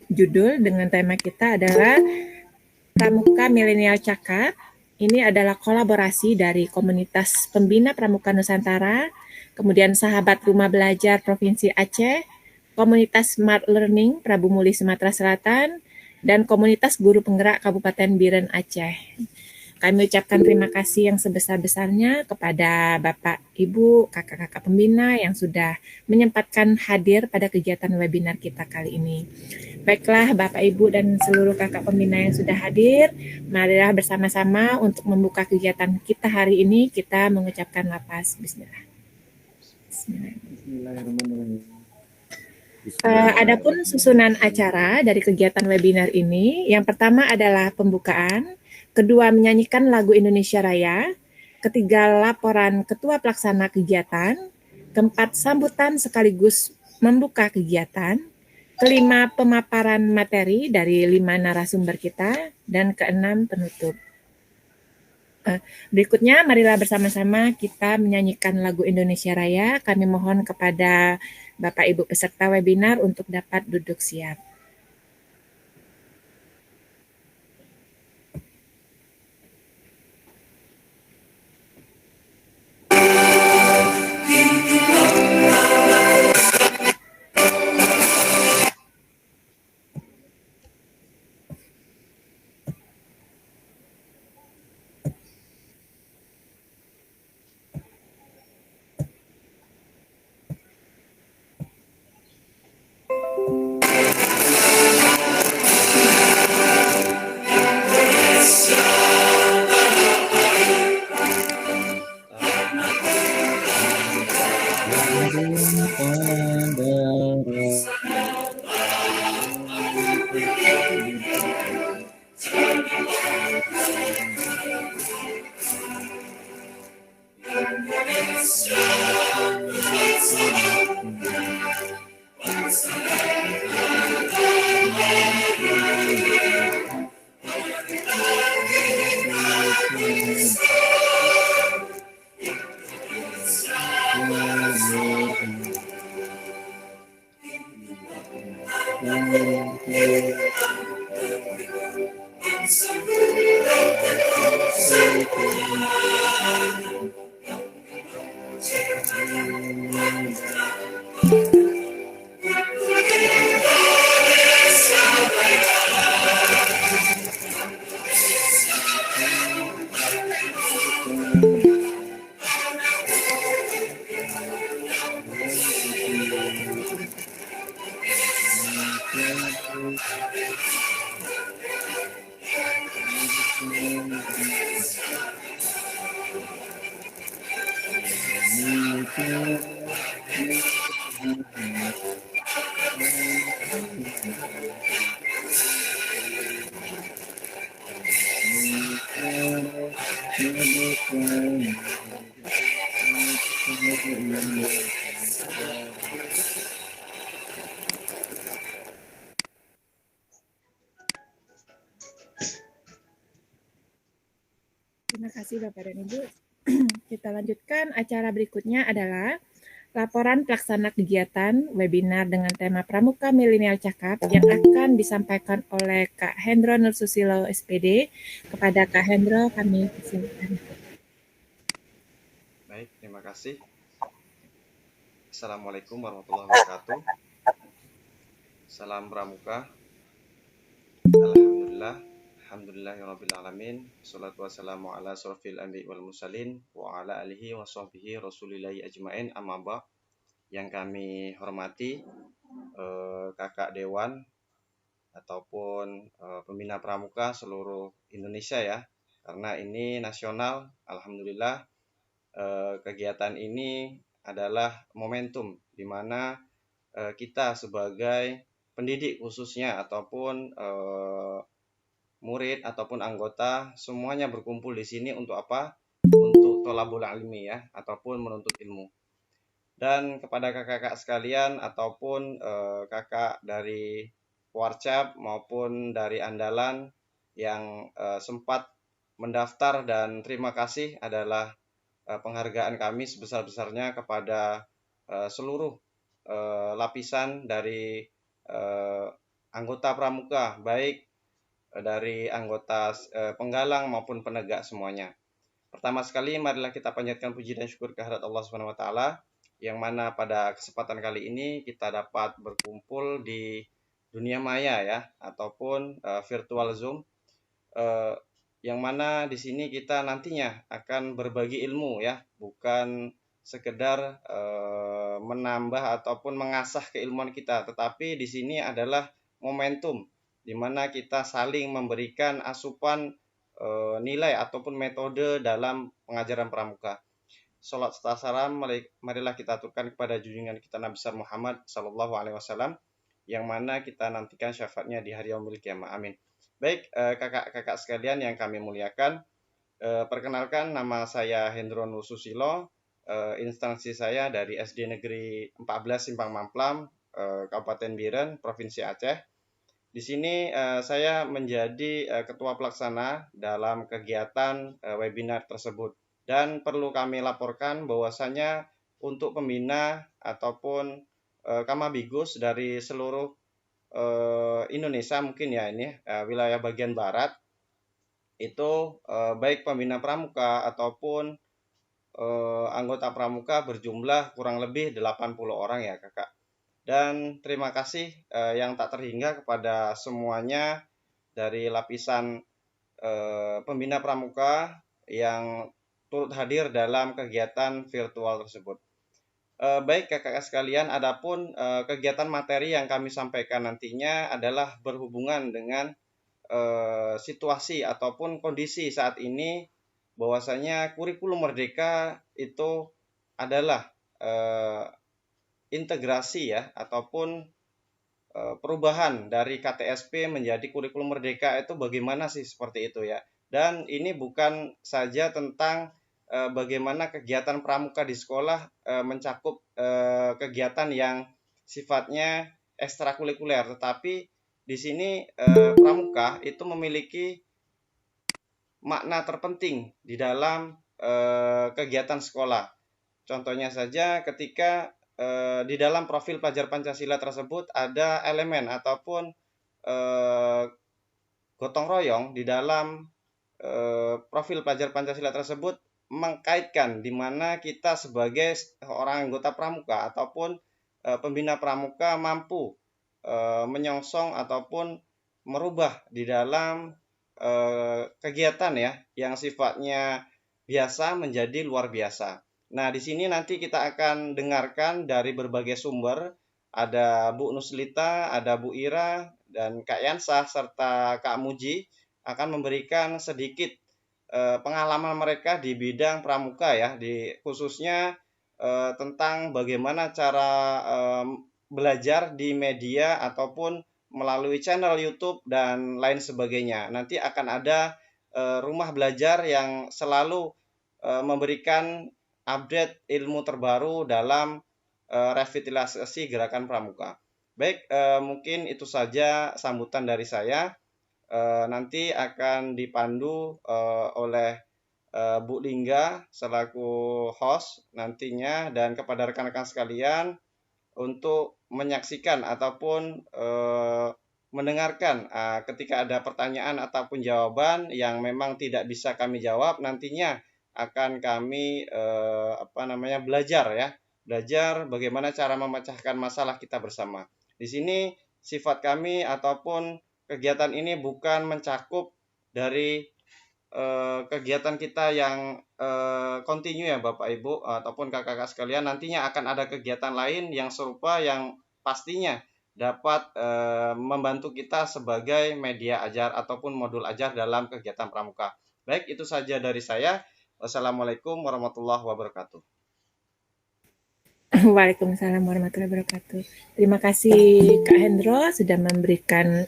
judul dengan tema kita adalah Pramuka Milenial Cakap. Ini adalah kolaborasi dari komunitas pembina Pramuka Nusantara, kemudian Sahabat Rumah Belajar Provinsi Aceh, komunitas Smart Learning Prabu Muli Sumatera Selatan, dan komunitas guru penggerak Kabupaten Biren Aceh. Kami ucapkan terima kasih yang sebesar-besarnya kepada Bapak, Ibu, kakak-kakak pembina yang sudah menyempatkan hadir pada kegiatan webinar kita kali ini. Baiklah Bapak, Ibu, dan seluruh kakak pembina yang sudah hadir, marilah bersama-sama untuk membuka kegiatan kita hari ini. Kita mengucapkan lapas Bismillah. Bismillahirrahmanirrahim. Adapun susunan acara dari kegiatan webinar ini, yang pertama adalah pembukaan, kedua menyanyikan lagu Indonesia Raya, ketiga laporan ketua pelaksana kegiatan, keempat sambutan sekaligus membuka kegiatan, kelima pemaparan materi dari 5 narasumber kita, dan keenam penutup. Berikutnya marilah bersama-sama kita menyanyikan lagu Indonesia Raya. Kami mohon kepada Bapak Ibu peserta webinar untuk dapat duduk siap. Terima kasih Bapak dan Ibu. Kita lanjutkan, acara berikutnya adalah laporan pelaksana kegiatan webinar dengan tema Pramuka Milenial Cakap yang akan disampaikan oleh Kak Hendro Nursusilo SPD. Kepada Kak Hendro kami persilakan. Baik, terima kasih. Assalamualaikum warahmatullahi wabarakatuh. Salam Pramuka. Alhamdulillah. Alhamdulillahirrabbilalamin. Wassalatu wassalamu ala asrofil anbiya wal mursalin wa ala alihi wa sahbihi rasulillahi ajmain amma ba'. Yang kami hormati kakak dewan ataupun pembina pramuka seluruh Indonesia ya. Karena ini nasional, alhamdulillah kegiatan ini adalah momentum di mana kita sebagai pendidik khususnya ataupun murid ataupun anggota semuanya berkumpul di sini untuk apa? Untuk tholabul ilmi ya, ataupun menuntut ilmu. Dan kepada kakak-kakak sekalian ataupun kakak dari Warcap maupun dari Andalan yang sempat mendaftar, dan terima kasih adalah penghargaan kami sebesar-besarnya kepada seluruh lapisan dari anggota pramuka, baik dari anggota penggalang maupun penegak semuanya. Pertama sekali, marilah kita panjatkan puji dan syukur kehadirat Allah Subhanahu wa taala, yang mana pada kesempatan kali ini kita dapat berkumpul di dunia maya ya, ataupun virtual Zoom, yang mana di sini kita nantinya akan berbagi ilmu ya, bukan sekedar menambah ataupun mengasah keilmuan kita, tetapi di sini adalah momentum di mana kita saling memberikan asupan nilai ataupun metode dalam pengajaran pramuka. Salat serta salam marilah kita aturkan kepada junjungan kita Nabi besar Muhammad Sallallahu Alaihi Wasallam, yang mana kita nantikan syafaatnya di hari yaumil qiyamah. Amin. Baik, kakak-kakak sekalian yang kami muliakan, perkenalkan, nama saya Hendro Nur Susilo, instansi saya dari SD Negeri 14 Simpang Mamplam, Kabupaten Biren, Provinsi Aceh. Di sini saya menjadi ketua pelaksana dalam kegiatan webinar tersebut. Dan perlu kami laporkan bahwasanya untuk pembina ataupun Kamabigus dari seluruh Indonesia, mungkin ya ini wilayah bagian barat, itu baik pembina pramuka ataupun anggota pramuka berjumlah kurang lebih 80 orang ya kakak. Dan terima kasih yang tak terhingga kepada semuanya dari lapisan pembina pramuka yang turut hadir dalam kegiatan virtual tersebut. Baik kakak-kakak sekalian, adapun kegiatan materi yang kami sampaikan nantinya adalah berhubungan dengan situasi ataupun kondisi saat ini, bahwasanya kurikulum merdeka itu adalah integrasi ya, ataupun perubahan dari KTSP menjadi kurikulum merdeka itu bagaimana sih, seperti itu ya. Dan ini bukan saja tentang bagaimana kegiatan pramuka di sekolah mencakup kegiatan yang sifatnya ekstrakurikuler, tetapi di sini pramuka itu memiliki makna terpenting di dalam kegiatan sekolah. Contohnya saja ketika di dalam profil pelajar Pancasila tersebut ada elemen ataupun gotong royong di dalam profil pelajar Pancasila tersebut, mengkaitkan di mana kita sebagai orang anggota pramuka ataupun pembina pramuka mampu menyongsong ataupun merubah di dalam kegiatan ya yang sifatnya biasa menjadi luar biasa. Nah, di sini nanti kita akan dengarkan dari berbagai sumber, ada Bu Nuslita, ada Bu Ira, dan Kak Yansah, serta Kak Muji akan memberikan sedikit pengalaman mereka di bidang pramuka ya, khususnya tentang bagaimana cara belajar di media ataupun melalui channel YouTube dan lain sebagainya. Nanti akan ada rumah belajar yang selalu memberikan update ilmu terbaru dalam revitalisasi gerakan pramuka. Baik, mungkin itu saja sambutan dari saya. Nanti akan dipandu oleh Bu Lingga selaku host nantinya, dan kepada rekan-rekan sekalian untuk menyaksikan ataupun mendengarkan ketika ada pertanyaan ataupun jawaban yang memang tidak bisa kami jawab, nantinya akan kami belajar bagaimana cara memecahkan masalah kita bersama. Di sini sifat kami ataupun kegiatan ini bukan mencakup dari kegiatan kita yang kontinu ya Bapak Ibu ataupun kakak-kakak sekalian. Nantinya akan ada kegiatan lain yang serupa yang pastinya dapat membantu kita sebagai media ajar ataupun modul ajar dalam kegiatan pramuka. Baik, itu saja dari saya. Wassalamualaikum warahmatullahi wabarakatuh. Waalaikumsalam warahmatullahi wabarakatuh. Terima kasih Kak Hendro sudah memberikan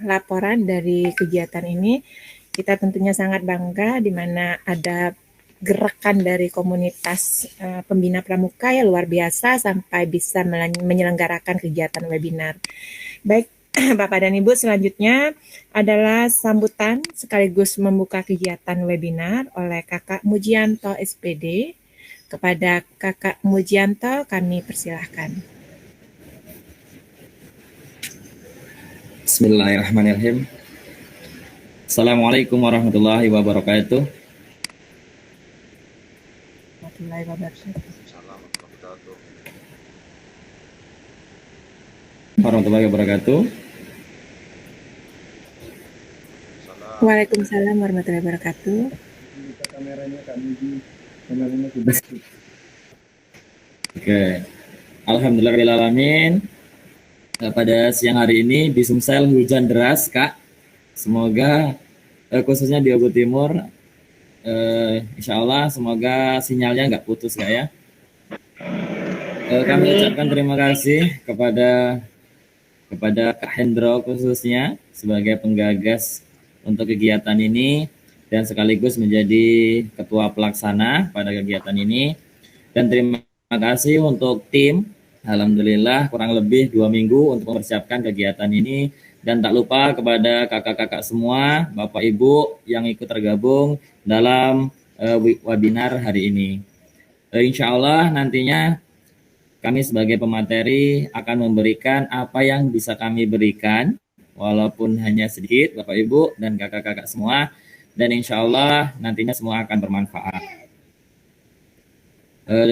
laporan dari kegiatan ini. Kita tentunya sangat bangga di mana ada gerakan dari komunitas pembina pramuka yang luar biasa sampai bisa menyelenggarakan kegiatan webinar. Baik, Bapak dan Ibu, selanjutnya adalah sambutan sekaligus membuka kegiatan webinar oleh Kakak Mujianto SPD. Kepada Kakak Mujianto kami persilahkan. Bismillahirrahmanirrahim. Assalamualaikum warahmatullahi wabarakatuh. Warahmatullahi wabarakatuh. Salam wabarakatuh. Warahmatullahi wabarakatuh. Salam. Waalaikumsalam warahmatullahi wabarakatuh. Buka kameranya Kak Muji. Kameranya sudah. Oke. Alhamdulillahirrahmanirrahim. Pada siang hari ini di Sumsel hujan deras, Kak. Semoga khususnya di Ogo Timur, insya Allah semoga sinyalnya nggak putus, Kak ya. Kami ucapkan terima kasih kepada Kak Hendro khususnya sebagai penggagas untuk kegiatan ini dan sekaligus menjadi ketua pelaksana pada kegiatan ini. Dan terima kasih untuk tim. Alhamdulillah kurang lebih 2 minggu untuk mempersiapkan kegiatan ini. Dan tak lupa kepada kakak-kakak semua, Bapak Ibu yang ikut tergabung dalam webinar hari ini. Insya Allah nantinya kami sebagai pemateri akan memberikan apa yang bisa kami berikan, walaupun hanya sedikit, Bapak Ibu dan kakak-kakak semua. Dan insya Allah nantinya semua akan bermanfaat.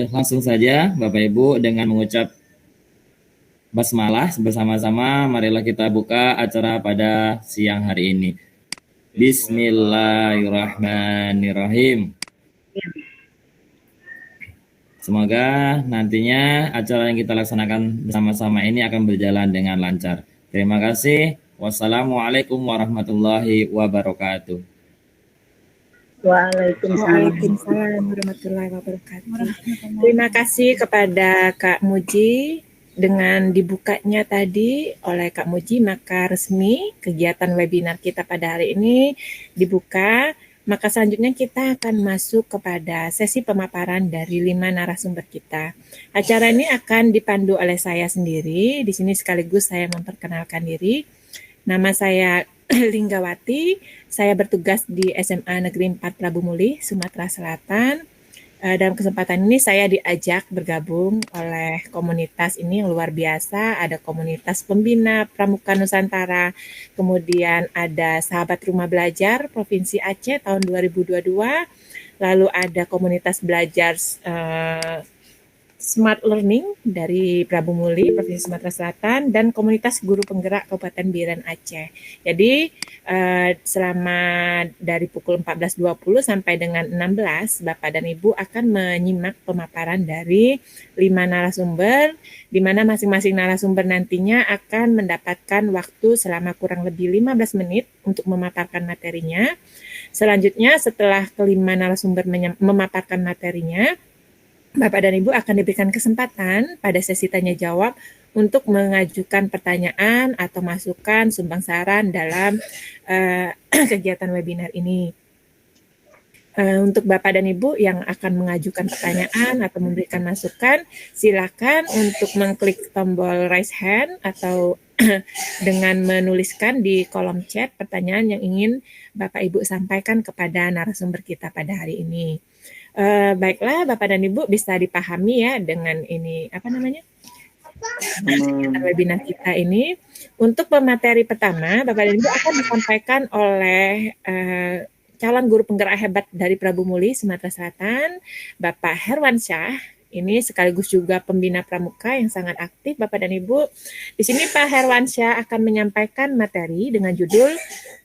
Langsung saja Bapak Ibu dengan mengucap basmalah bersama-sama, marilah kita buka acara pada siang hari ini. Bismillahirrahmanirrahim. Semoga nantinya acara yang kita laksanakan bersama-sama ini akan berjalan dengan lancar. Terima kasih. Wassalamualaikum warahmatullahi wabarakatuh. Waalaikumsalam warahmatullahi wabarakatuh. Terima kasih kepada Kak Muji. Dengan dibukanya tadi oleh Kak Muji, maka resmi kegiatan webinar kita pada hari ini dibuka. Maka selanjutnya kita akan masuk kepada sesi pemaparan dari 5 narasumber kita. Acara ini akan dipandu oleh saya sendiri. Di sini sekaligus saya memperkenalkan diri. Nama saya Linggawati. Saya bertugas di SMA Negeri 4 Prabu Muli, Sumatera Selatan. Dalam kesempatan ini saya diajak bergabung oleh komunitas ini yang luar biasa. Ada komunitas pembina Pramuka Nusantara, kemudian ada Sahabat Rumah Belajar Provinsi Aceh tahun 2022, lalu ada komunitas belajar Smart Learning dari Prabu Muli, Provinsi Sumatera Selatan, dan komunitas guru penggerak Kabupaten Biren Aceh. Jadi selama dari pukul 14.20 sampai dengan 16, Bapak dan Ibu akan menyimak pemaparan dari 5 narasumber, di mana masing-masing narasumber nantinya akan mendapatkan waktu selama kurang lebih 15 menit untuk memaparkan materinya. Selanjutnya setelah kelima narasumber memaparkan materinya, Bapak dan Ibu akan diberikan kesempatan pada sesi tanya jawab untuk mengajukan pertanyaan atau masukan sumbang saran dalam kegiatan webinar ini. Untuk Bapak dan Ibu yang akan mengajukan pertanyaan atau memberikan masukan, silakan untuk mengklik tombol raise hand atau dengan menuliskan di kolom chat pertanyaan yang ingin Bapak Ibu sampaikan kepada narasumber kita pada hari ini. Baiklah Bapak dan Ibu, bisa dipahami ya dengan ini kegiatan webinar kita ini. Untuk pemateri pertama, Bapak dan Ibu akan disampaikan oleh calon guru penggerak hebat dari Prabu Muli, Sumatera Selatan, Bapak Herwansyah. Ini sekaligus juga pembina pramuka yang sangat aktif, Bapak dan Ibu. Di sini Pak Herwansyah akan menyampaikan materi dengan judul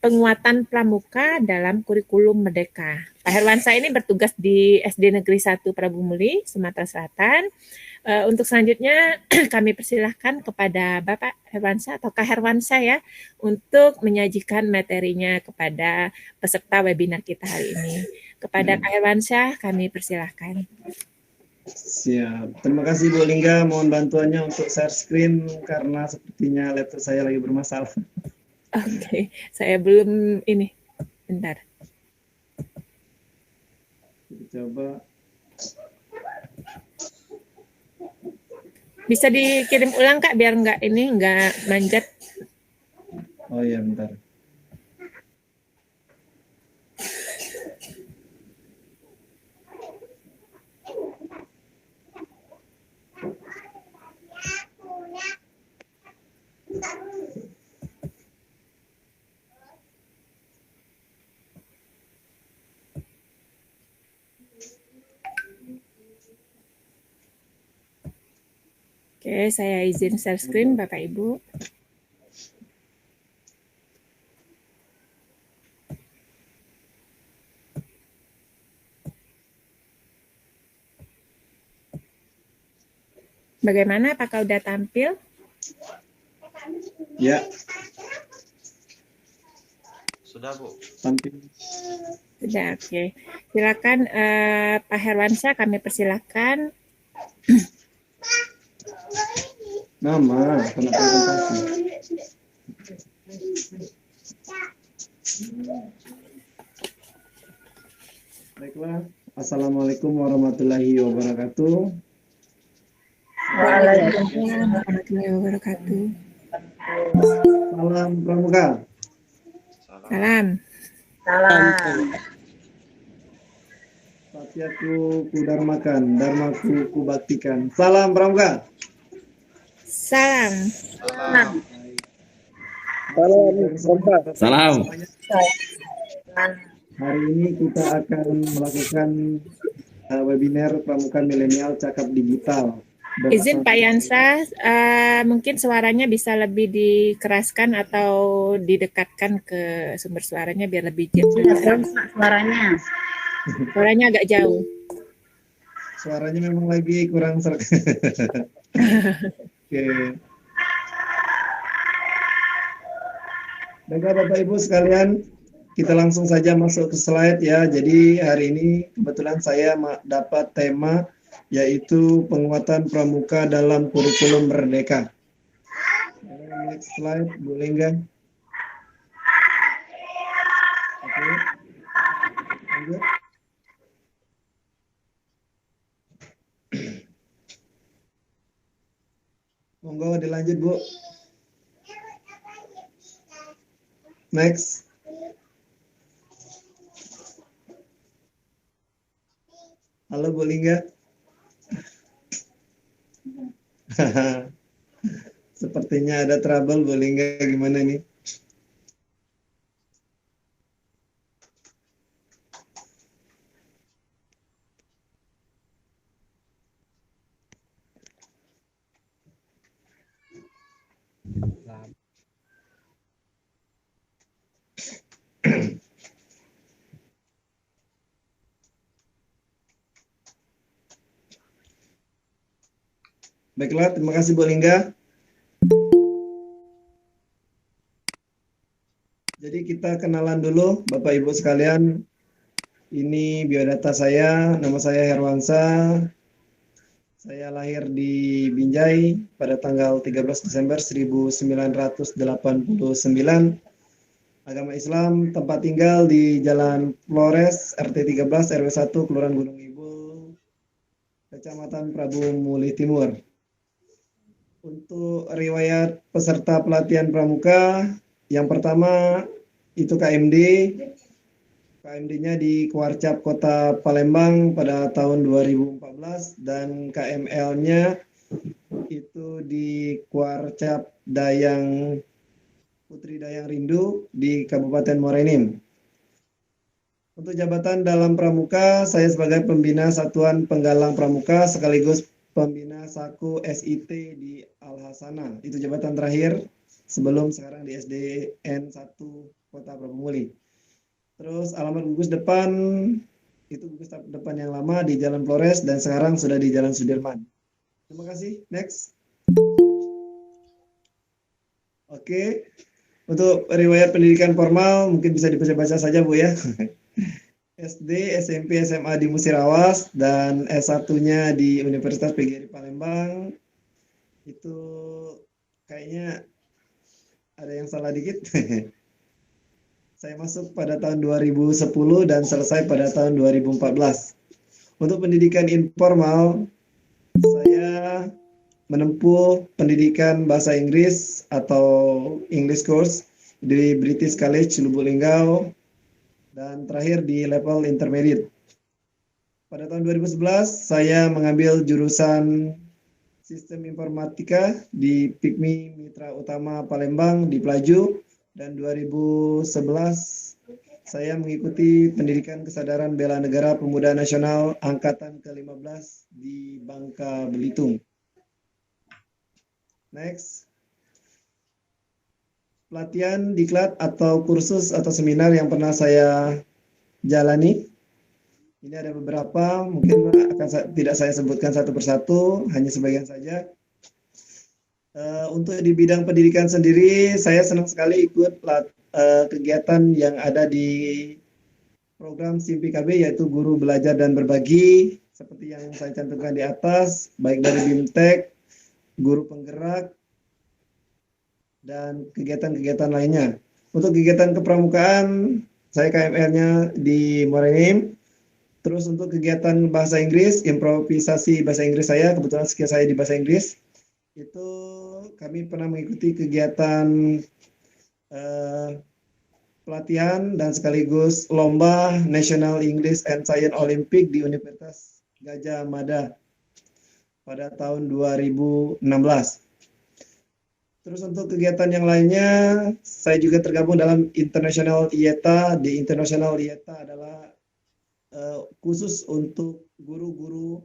Penguatan Pramuka dalam Kurikulum Merdeka. Pak Herwansyah ini bertugas di SD Negeri 1 Prabu Muli, Sumatera Selatan. Untuk selanjutnya kami persilahkan kepada Bapak Herwansyah atau Kak Herwansyah ya untuk menyajikan materinya kepada peserta webinar kita hari ini. Kepada Kak Herwansyah kami persilahkan. Siap. Terima kasih Bu Lingga. Mohon bantuannya untuk share screen karena sepertinya laptop saya lagi bermasalah. Oke, saya belum ini. Bentar. Coba. Bisa dikirim ulang Kak biar nggak manjat. Oh iya, bentar. Oke, saya izin share screen Bapak Ibu. Bagaimana? Apakah udah tampil? Ya, Sudah, Bu. tampil. Sudah, oke. Silakan Pak Herwansyah, kami persilakan. Nama, karena presentasi. Baiklah, Assalamualaikum warahmatullahi wabarakatuh. Waalaikumsalam warahmatullahi wabarakatuh. Salam Pramuka. Salam. Salam. Satyaku kudarmakan, dharmaku kubaktikan. Salam Pramuka. Salam. Salam. Salam. Hari ini kita akan melakukan webinar Pramuka Milenial Cakap Digital. Izin Pak Yansa, mungkin suaranya bisa lebih dikeraskan atau didekatkan ke sumber suaranya biar lebih jelas. Suaranya. Suaranya agak jauh. Suaranya memang lagi kurang serak. Oke. Baiklah Bapak Ibu sekalian, kita langsung saja masuk ke slide ya. Jadi hari ini kebetulan saya dapat tema yaitu penguatan pramuka dalam kurikulum merdeka. Next slide, Bu Lingga. Oke. Lanjut. Monggo dilanjut, Bu. Next. Halo Bu Lingga. Sepertinya ada trouble Bu Lingga, gimana nih? Baiklah, terima kasih Bu Lingga. Jadi kita kenalan dulu Bapak Ibu sekalian. Ini biodata saya, nama saya Herwansyah. Saya lahir di Binjai pada tanggal 13 Desember 1989. Agama Islam, tempat tinggal di Jalan Flores, RT 13, RW 1, Kelurahan Gunung Ibu, Kecamatan Prabu Muli Timur. Untuk riwayat peserta pelatihan pramuka, yang pertama itu KMD. KMD-nya di Kuarcap Kota Palembang pada tahun 2014 dan KML-nya itu di Kuarcap Dayang Putri Dayang Rindu di Kabupaten Morenin. Untuk jabatan dalam pramuka, saya sebagai pembina Satuan Penggalang Pramuka sekaligus pembina Saku SIT di Al-Hasanah. Itu jabatan terakhir sebelum sekarang di SDN 1 Kota Prabu Muli. Terus alamat gugus depan, itu gugus depan yang lama di Jalan Flores dan sekarang sudah di Jalan Sudirman. Terima kasih. Next. Oke. Untuk riwayat pendidikan formal mungkin bisa dibaca-baca saja Bu ya. SD, SMP, SMA di Musirawas dan S1-nya di Universitas PGRI Palembang. Itu kayaknya ada yang salah dikit. Saya masuk pada tahun 2010 dan selesai pada tahun 2014. Untuk pendidikan informal, saya menempuh pendidikan bahasa Inggris atau English course di British College Lubuk Linggau dan terakhir di level intermediate. Pada tahun 2011 saya mengambil jurusan Sistem Informatika di PIKMI Mitra Utama Palembang di Pelaju dan 2011 saya mengikuti pendidikan kesadaran bela negara Pemuda Nasional Angkatan ke-15 di Bangka Belitung. Next. Pelatihan, diklat, atau kursus atau seminar yang pernah saya jalani. Ini ada beberapa, mungkin tidak saya sebutkan satu persatu, hanya sebagian saja. Untuk di bidang pendidikan sendiri, saya senang sekali ikut kegiatan yang ada di program SIMPIKB, yaitu Guru Belajar dan Berbagi, seperti yang saya cantumkan di atas, baik dari BIMTEK, Guru Penggerak, dan kegiatan-kegiatan lainnya. Untuk kegiatan kepramukaan, saya KMR-nya di Morenim. Terus untuk kegiatan bahasa Inggris, improvisasi bahasa Inggris saya, kebetulan skill saya di bahasa Inggris, itu kami pernah mengikuti kegiatan pelatihan dan sekaligus lomba National English and Science Olympic di Universitas Gadjah Mada pada tahun 2016. Terus untuk kegiatan yang lainnya, saya juga tergabung dalam International IETA. Di International IETA adalah khusus untuk guru-guru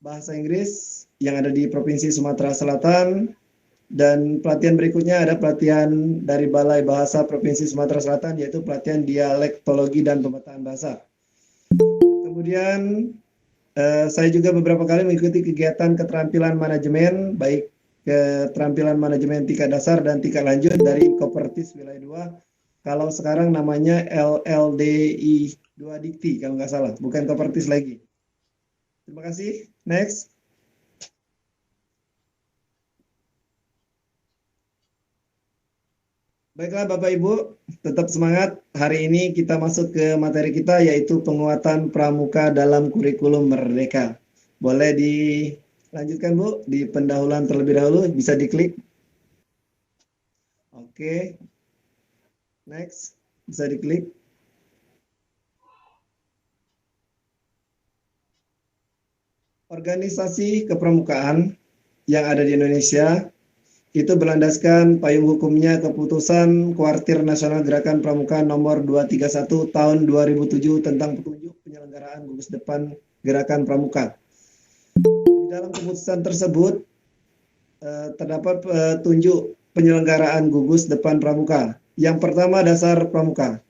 bahasa Inggris yang ada di Provinsi Sumatera Selatan. Dan pelatihan berikutnya ada pelatihan dari Balai Bahasa Provinsi Sumatera Selatan, yaitu pelatihan dialektologi dan pemetaan bahasa. Kemudian saya juga beberapa kali mengikuti kegiatan keterampilan manajemen, baik keterampilan manajemen tingkat dasar dan tingkat lanjut dari Kopertis Wilayah 2. Kalau sekarang namanya LLDI 2 Dikti, kalau nggak salah, bukan Kopertis lagi. Terima kasih. Next. Baiklah Bapak Ibu, tetap semangat. Hari ini kita masuk ke materi kita, yaitu penguatan pramuka dalam kurikulum Merdeka. Boleh dilanjutkan Bu, di pendahuluan terlebih dahulu, bisa diklik. Oke. Next, bisa diklik. Organisasi kepramukaan yang ada di Indonesia itu berlandaskan payung hukumnya Keputusan Kuartir Nasional Gerakan Pramuka nomor 231 tahun 2007 tentang petunjuk penyelenggaraan gugus depan Gerakan Pramuka. Di dalam keputusan tersebut terdapat petunjuk penyelenggaraan gugus depan pramuka. Yang pertama, dasar pramuka.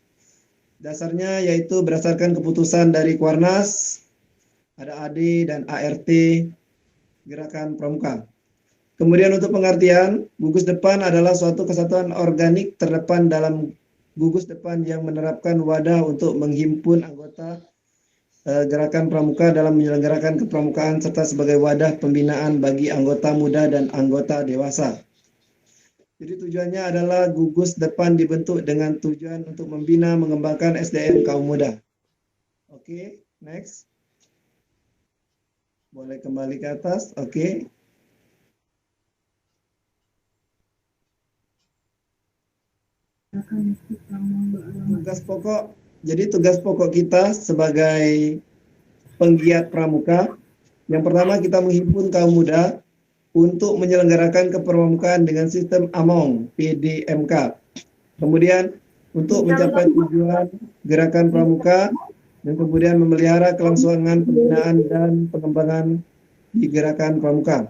Dasarnya yaitu berdasarkan keputusan dari Kuarnas, ada AD dan ART Gerakan Pramuka. Kemudian untuk pengertian, gugus depan adalah suatu kesatuan organik terdepan dalam gugus depan yang menerapkan wadah untuk menghimpun anggota gerakan pramuka dalam menyelenggarakan kepramukaan serta sebagai wadah pembinaan bagi anggota muda dan anggota dewasa. Jadi tujuannya adalah gugus depan dibentuk dengan tujuan untuk membina mengembangkan SDM kaum muda. Oke, next. Boleh kembali ke atas. Oke. Tugas pokok. Jadi tugas pokok kita sebagai penggiat pramuka, yang pertama kita menghimpun kaum muda untuk menyelenggarakan kepramukaan dengan sistem AMONG PDMK. Kemudian untuk mencapai tujuan gerakan pramuka dan kemudian memelihara kelangsungan pembinaan dan pengembangan di gerakan pramuka.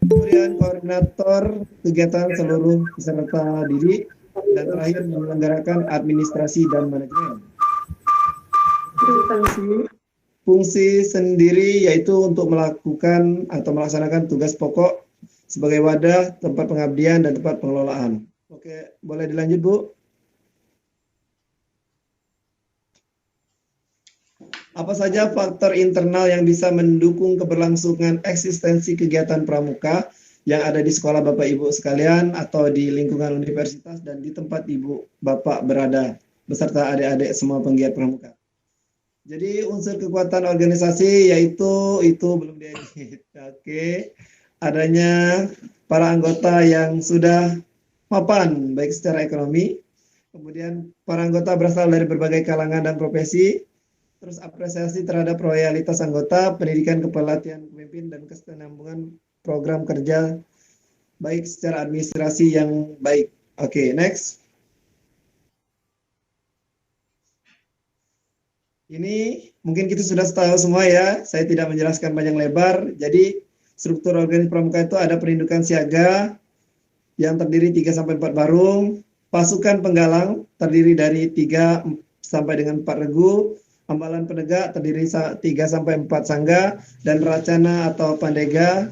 Kemudian koordinator kegiatan seluruh peserta didik, dan terakhir menyelenggarakan administrasi dan manajemen. Fungsi sendiri yaitu untuk melakukan atau melaksanakan tugas pokok sebagai wadah, tempat pengabdian, dan tempat pengelolaan. Oke, boleh dilanjut Bu. Apa saja faktor internal yang bisa mendukung keberlangsungan eksistensi kegiatan pramuka yang ada di sekolah Bapak Ibu sekalian atau di lingkungan universitas dan di tempat Ibu Bapak berada beserta adik-adik semua penggiat pramuka. Jadi unsur kekuatan organisasi yaitu itu belum diedit. Oke. Adanya para anggota yang sudah mapan baik secara ekonomi, kemudian para anggota berasal dari berbagai kalangan dan profesi, terus apresiasi terhadap loyalitas anggota, pendidikan kepelatihan pemimpin dan kesinambungan program kerja baik secara administrasi yang baik. Oke, next. Ini mungkin kita sudah tahu semua ya, saya tidak menjelaskan panjang lebar. Jadi struktur organisasi pramuka itu ada pendudukan siaga yang terdiri 3-4 barung, pasukan penggalang terdiri dari 3 sampai dengan 4 regu, ambalan penegak terdiri 3-4 sangga, dan racana atau pandega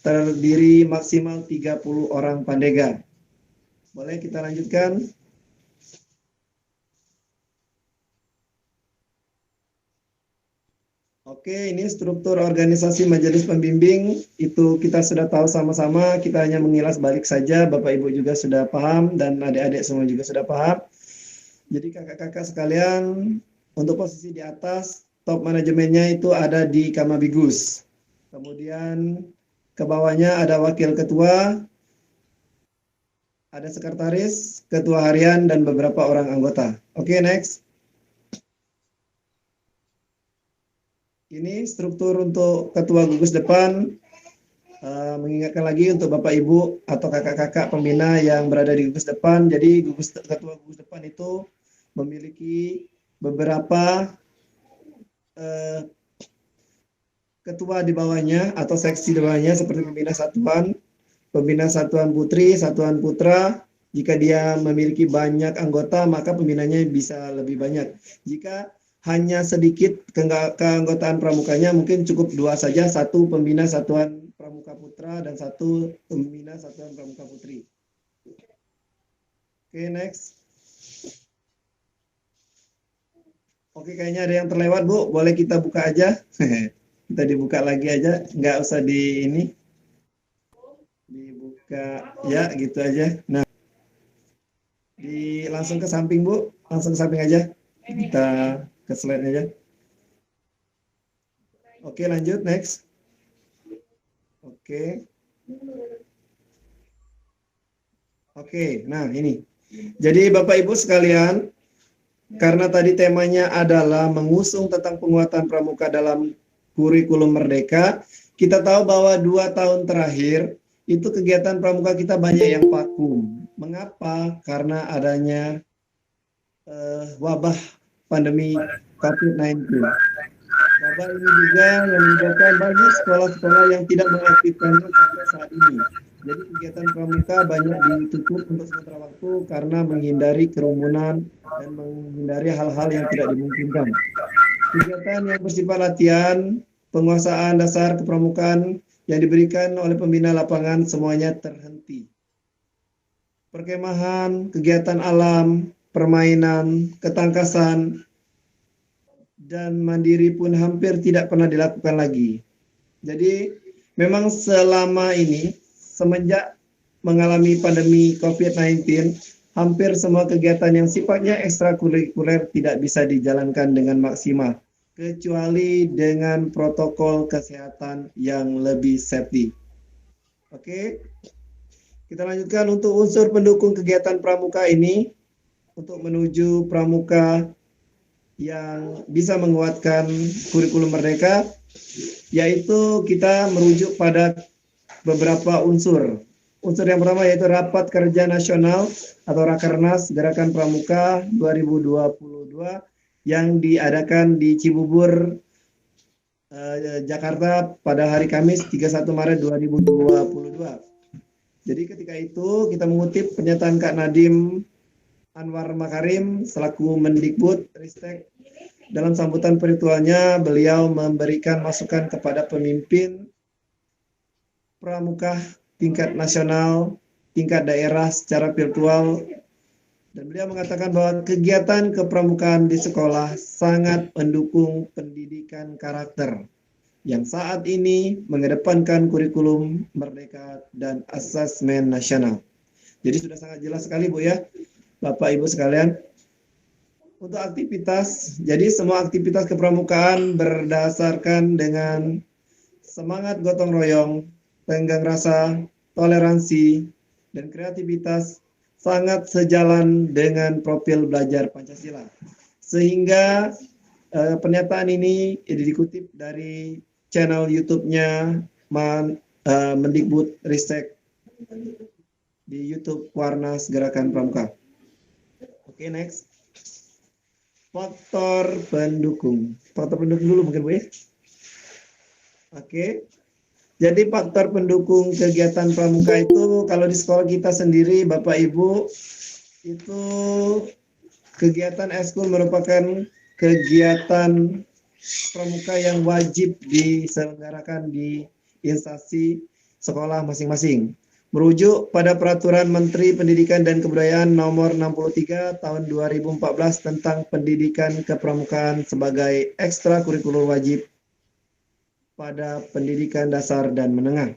terdiri maksimal 30 orang pandega. Boleh kita lanjutkan? Oke, ini struktur organisasi majelis pembimbing, itu kita sudah tahu sama-sama, kita hanya mengilas balik saja, Bapak Ibu juga sudah paham, dan adik-adik semua juga sudah paham. Jadi kakak-kakak sekalian, untuk posisi di atas, top manajemennya itu ada di Kamabigus. Kemudian ke bawahnya ada wakil ketua, ada sekretaris, ketua harian, dan beberapa orang anggota. Oke, next. Ini struktur untuk ketua gugus depan. Mengingatkan lagi untuk Bapak Ibu atau kakak-kakak pembina yang berada di gugus depan. Jadi ketua gugus depan itu memiliki beberapa ketua di bawahnya atau seksi di bawahnya seperti pembina satuan putri, satuan putra. Jika dia memiliki banyak anggota, maka pembinanya bisa lebih banyak. Jika hanya sedikit keanggotaan pramukanya, mungkin cukup 2 saja, 1 pembina satuan pramuka putra dan 1 pembina satuan pramuka putri. Oke, next. Oke, kayaknya ada yang terlewat, Bu. Boleh kita buka aja. Kita dibuka lagi aja, nggak usah dibuka ya, gitu aja. Nah, langsung ke samping, Bu. Langsung ke samping aja. Kita ke slide aja. Oke, lanjut, next. Oke. Oke, nah ini. Jadi Bapak Ibu sekalian, karena tadi temanya adalah mengusung tentang penguatan pramuka dalam kurikulum Merdeka, kita tahu bahwa 2 tahun terakhir itu kegiatan pramuka kita banyak yang vakum. Mengapa? Karena adanya wabah pandemi COVID-19. Wabah ini juga yang menyebabkan banyak sekolah-sekolah yang tidak mengaktifkannya sampai saat ini. Jadi kegiatan pramuka banyak ditutup untuk sementara waktu karena menghindari kerumunan dan menghindari hal-hal yang tidak dimungkinkan. Kegiatan yang bersifat latihan, penguasaan dasar kepramukaan yang diberikan oleh pembina lapangan semuanya terhenti. Perkemahan, kegiatan alam, permainan, ketangkasan, dan mandiri pun hampir tidak pernah dilakukan lagi. Jadi memang selama ini, semenjak mengalami pandemi COVID-19, hampir semua kegiatan yang sifatnya ekstrakurikuler tidak bisa dijalankan dengan maksimal, kecuali dengan protokol kesehatan yang lebih safety. Oke, kita lanjutkan untuk unsur pendukung kegiatan pramuka ini, untuk menuju pramuka yang bisa menguatkan kurikulum Merdeka, yaitu kita merujuk pada beberapa unsur. Unsur yang pertama yaitu Rapat Kerja Nasional atau Rakernas Gerakan Pramuka 2022 yang diadakan di Cibubur, Jakarta pada hari Kamis 31 Maret 2022. Jadi ketika itu kita mengutip pernyataan Kak Nadiem Anwar Makarim selaku Mendikbud Ristek. Dalam sambutan virtualnya, beliau memberikan masukan kepada pemimpin pramuka tingkat nasional, tingkat daerah secara virtual, dan beliau mengatakan bahwa kegiatan kepramukaan di sekolah sangat mendukung pendidikan karakter yang saat ini mengedepankan kurikulum Merdeka dan asesmen nasional. Jadi sudah sangat jelas sekali, Bu, ya, Bapak Ibu sekalian. Untuk aktivitas, jadi semua aktivitas kepramukaan berdasarkan dengan semangat gotong royong, tenggang rasa, toleransi, dan kreativitas sangat sejalan dengan profil belajar Pancasila. Sehingga pernyataan ini dikutip dari channel YouTube-nya Mendikbud Ristek di YouTube Warnas Gerakan Pramuka. Oke, next. Faktor pendukung. Faktor pendukung dulu mungkin, Bu, ya. Oke. Jadi faktor pendukung kegiatan pramuka itu kalau di sekolah kita sendiri Bapak Ibu itu kegiatan eskul merupakan kegiatan pramuka yang wajib diselenggarakan di instansi sekolah masing-masing. Merujuk pada Peraturan Menteri Pendidikan dan Kebudayaan Nomor 63 Tahun 2014 tentang pendidikan kepramukaan sebagai ekstrakurikuler wajib pada pendidikan dasar dan menengah.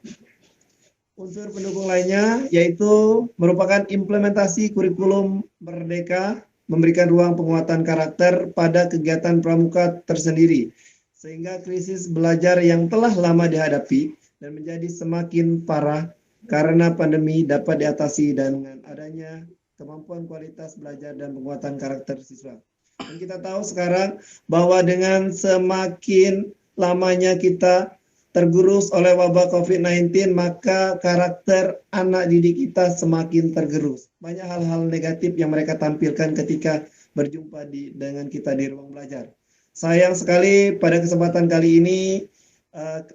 Unsur pendukung lainnya yaitu merupakan implementasi kurikulum merdeka, memberikan ruang penguatan karakter pada kegiatan pramuka tersendiri, sehingga krisis belajar yang telah lama dihadapi dan menjadi semakin parah karena pandemi dapat diatasi dengan adanya kemampuan kualitas belajar dan penguatan karakter siswa. Dan kita tahu sekarang bahwa dengan semakin lamanya kita tergerus oleh wabah COVID-19, maka karakter anak didik kita semakin tergerus. Banyak hal-hal negatif yang mereka tampilkan ketika berjumpa dengan kita di ruang belajar. Sayang sekali pada kesempatan kali ini,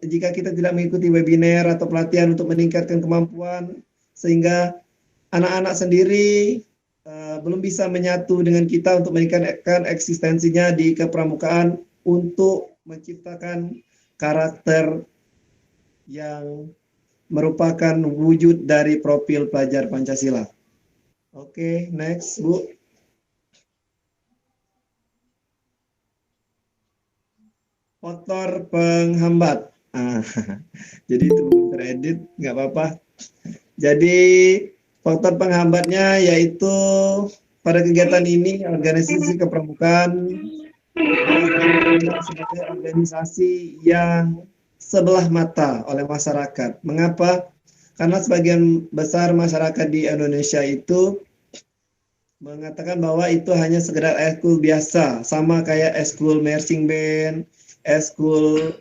jika kita tidak mengikuti webinar atau pelatihan untuk meningkatkan kemampuan, sehingga anak-anak sendiri belum bisa menyatu dengan kita untuk meningkatkan eksistensinya di kepramukaan untuk menciptakan karakter yang merupakan wujud dari profil pelajar Pancasila. Oke, next, Bu. Faktor penghambat. Jadi itu belum teredit, nggak apa-apa. Jadi faktor penghambatnya yaitu pada kegiatan ini organisasi kepramukaan sebagai organisasi yang sebelah mata oleh masyarakat. Mengapa? Karena sebagian besar masyarakat di Indonesia itu mengatakan bahwa itu hanya sekedar eskul biasa, sama kayak eskul marching band, eskul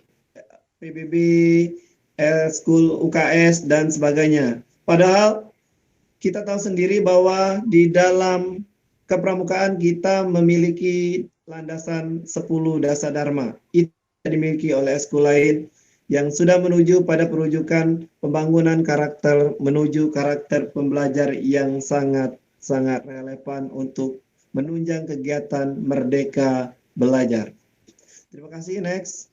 PBB, eskul UKS, dan sebagainya. Padahal kita tahu sendiri bahwa di dalam kepramukaan kita memiliki landasan 10 dasar dharma. Itu dimiliki oleh eskul lain yang sudah menuju pada perujukan pembangunan karakter, menuju karakter pembelajar yang sangat relevan untuk menunjang kegiatan merdeka belajar. Terima kasih, next.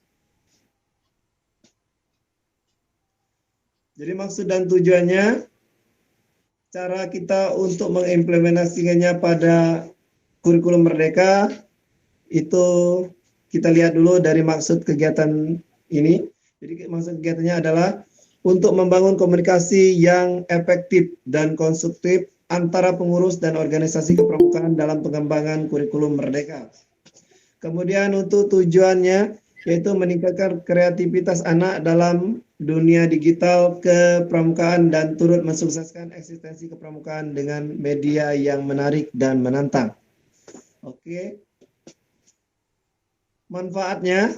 Jadi maksud dan tujuannya, cara kita untuk mengimplementasikannya pada kurikulum merdeka, itu kita lihat dulu dari maksud kegiatan ini. Jadi maksud kegiatannya adalah untuk membangun komunikasi yang efektif dan konstruktif antara pengurus dan organisasi kepramukaan dalam pengembangan kurikulum merdeka. Kemudian untuk tujuannya yaitu meningkatkan kreativitas anak dalam dunia digital kepramukaan dan turut mensukseskan eksistensi kepramukaan dengan media yang menarik dan menantang. Oke. Manfaatnya,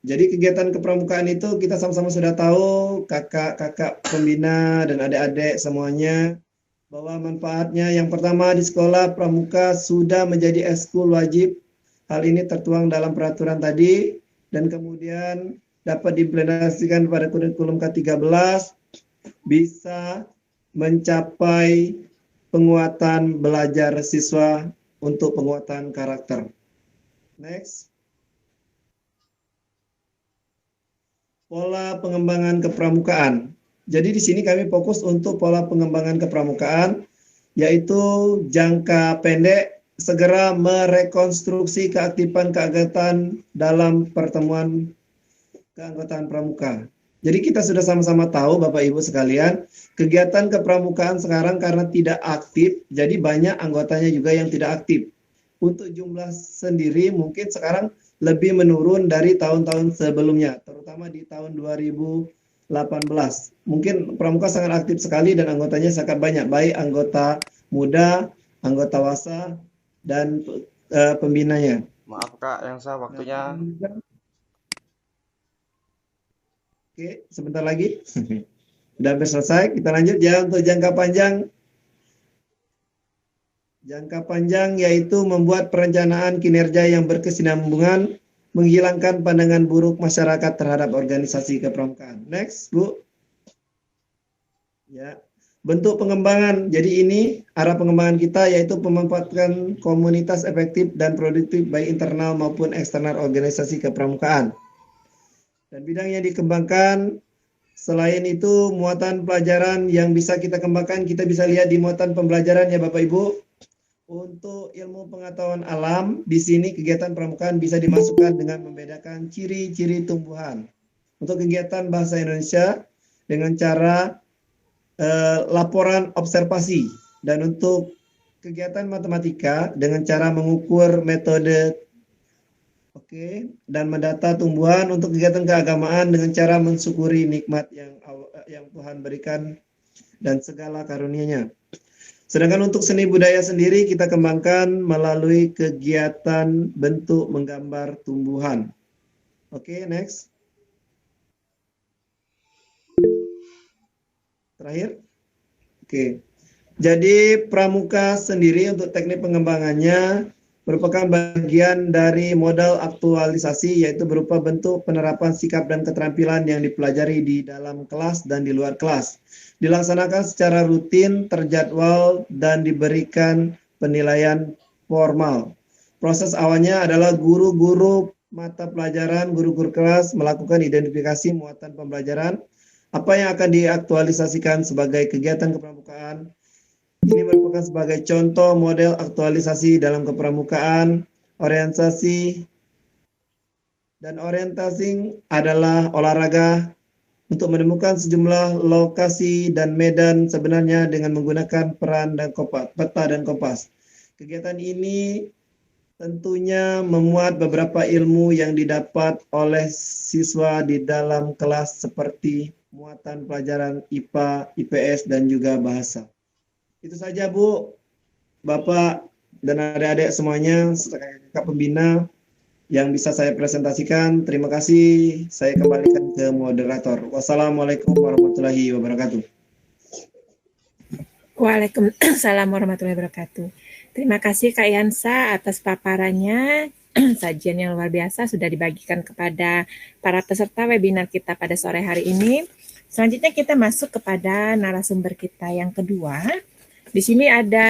jadi kegiatan kepramukaan itu kita sama-sama sudah tahu, kakak-kakak pembina dan adik-adik semuanya, bahwa manfaatnya yang pertama di sekolah pramuka sudah menjadi eskul wajib. Hal ini tertuang dalam peraturan tadi dan kemudian dapat diimplementasikan pada kurikulum K13, bisa mencapai penguatan belajar siswa untuk penguatan karakter. Next. Pola pengembangan kepramukaan. Jadi di sini kami fokus untuk pola pengembangan kepramukaan, yaitu jangka pendek segera merekonstruksi keaktifan dalam pertemuan keanggotaan pramuka. Jadi kita sudah sama-sama tahu Bapak Ibu sekalian, kegiatan kepramukaan sekarang karena tidak aktif, jadi banyak anggotanya juga yang tidak aktif. Untuk jumlah sendiri mungkin sekarang lebih menurun dari tahun-tahun sebelumnya, terutama di tahun 2018. Mungkin pramuka sangat aktif sekali dan anggotanya sangat banyak, baik anggota muda, anggota wasa, dan pembinanya. Maaf Kak, yang sah waktunya. Oke, sebentar lagi. Sudah hampir selesai, kita lanjut ya untuk jangka panjang. Jangka panjang yaitu membuat perencanaan kinerja yang berkesinambungan, menghilangkan pandangan buruk masyarakat terhadap organisasi kepramukaan. Next, Bu. Ya. Bentuk pengembangan. Jadi ini arah pengembangan kita yaitu memanfaatkan komunitas efektif dan produktif baik internal maupun eksternal organisasi kepramukaan. Dan bidang yang dikembangkan selain itu muatan pelajaran yang bisa kita kembangkan, kita bisa lihat di muatan pembelajaran ya Bapak Ibu. Untuk ilmu pengetahuan alam, di sini kegiatan pramukaan bisa dimasukkan dengan membedakan ciri-ciri tumbuhan. Untuk kegiatan bahasa Indonesia dengan cara laporan observasi, dan untuk kegiatan matematika dengan cara mengukur metode dan mendata tumbuhan. Untuk kegiatan keagamaan dengan cara mensyukuri nikmat yang Tuhan berikan dan segala karunia-Nya. Sedangkan untuk seni budaya sendiri kita kembangkan melalui kegiatan bentuk menggambar tumbuhan. Oke, next. Terakhir. Oke. Jadi pramuka sendiri untuk teknik pengembangannya merupakan bagian dari modal aktualisasi, yaitu berupa bentuk penerapan sikap dan keterampilan yang dipelajari di dalam kelas dan di luar kelas. Dilaksanakan secara rutin, terjadwal, dan diberikan penilaian formal. Proses awalnya adalah guru-guru mata pelajaran, guru-guru kelas melakukan identifikasi muatan pembelajaran, apa yang akan diaktualisasikan sebagai kegiatan kepramukaan. Ini merupakan sebagai contoh model aktualisasi dalam kepramukaan. Orientasi adalah olahraga untuk menemukan sejumlah lokasi dan medan sebenarnya dengan menggunakan peta dan kompas. Kegiatan ini tentunya memuat beberapa ilmu yang didapat oleh siswa di dalam kelas seperti muatan pelajaran IPA, IPS, dan juga bahasa. Itu saja Bu, Bapak, dan adik-adik semuanya, serta kakak pembina yang bisa saya presentasikan. Terima kasih, saya kembalikan ke moderator. Wassalamualaikum warahmatullahi wabarakatuh. Waalaikumsalam warahmatullahi wabarakatuh. Terima kasih Kak Yansa atas paparannya. Sajian yang luar biasa sudah dibagikan kepada para peserta webinar kita pada sore hari ini. Selanjutnya kita masuk kepada narasumber kita yang kedua. Di sini ada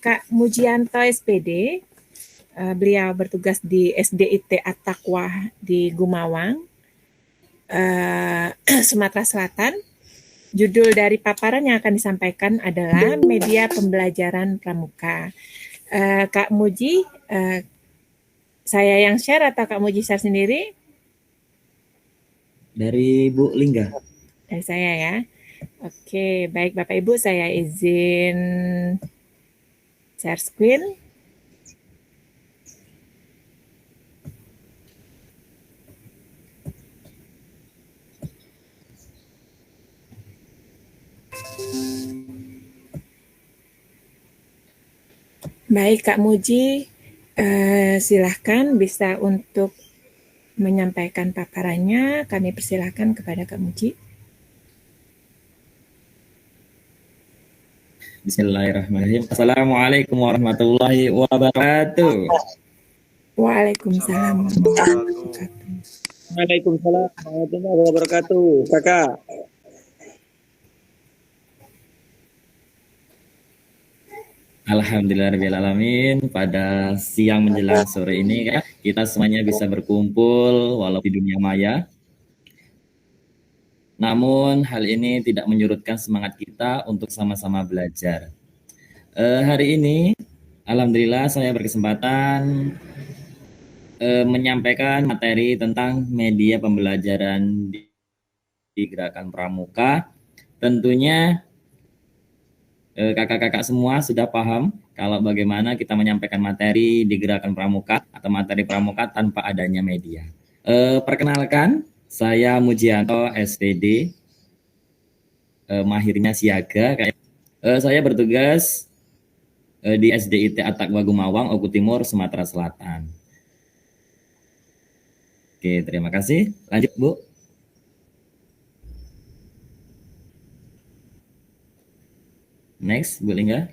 Kak Mujianto SPD. Beliau bertugas di SDIT At-Taqwa di Gumawang, Sumatera Selatan. Judul dari paparan yang akan disampaikan adalah Media Pembelajaran Pramuka. Kak Muji, saya yang share atau Kak Muji share sendiri? Dari Bu Lingga. Dari saya ya. Oke, baik Bapak Ibu, saya izin share screen. Baik Kak Muji, silahkan bisa untuk menyampaikan paparannya. Kami persilahkan kepada Kak Muji. Bismillahirrahmanirrahim. Assalamualaikum warahmatullahi wabarakatuh. Waalaikumsalam warahmatullahi wabarakatuh. Waalaikumsalam warahmatullahi wabarakatuh. Kakak. Alhamdulillahirrahmanirrahim. Pada siang menjelang sore ini kita semuanya bisa berkumpul walau di dunia maya. Namun hal ini tidak menyurutkan semangat kita untuk sama-sama belajar. Hari ini alhamdulillah saya berkesempatan menyampaikan materi tentang media pembelajaran di Gerakan Pramuka. Tentunya kakak-kakak semua sudah paham kalau bagaimana kita menyampaikan materi di Gerakan Pramuka atau materi pramuka tanpa adanya media. Perkenalkan, saya Mujianto SPD, mahirnya siaga. Saya bertugas di SDIT At-Taqwa Gumawang, Oku Timur, Sumatera Selatan. Oke, terima kasih. Lanjut, Bu. Next, Bu Lingga.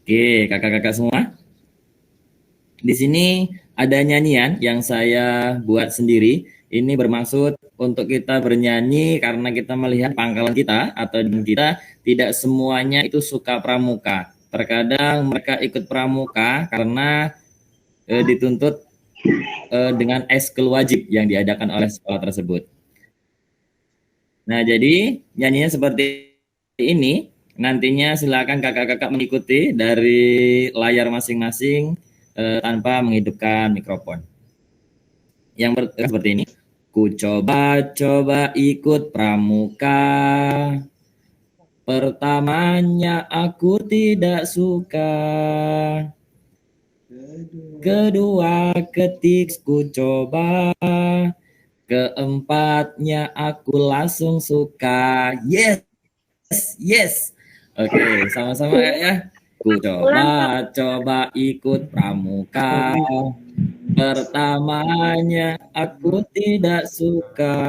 Oke, kakak-kakak semua. Di sini ada nyanyian yang saya buat sendiri. Ini bermaksud untuk kita bernyanyi karena kita melihat pangkalan kita atau dengan kita tidak semuanya itu suka pramuka. Terkadang mereka ikut pramuka karena dituntut dengan eskul wajib yang diadakan oleh sekolah tersebut. Nah, jadi nyanyinya seperti ini. Nantinya silakan kakak-kakak mengikuti dari layar masing-masing tanpa menghidupkan mikrofon. Yang seperti ini. Ku coba-coba ikut pramuka. Pertamanya aku tidak suka. Kedua ketik ku coba. Keempatnya aku langsung suka. Yes, yes. Oke, sama-sama ya. Ku coba ikut pramuka. Pertamanya aku tidak suka.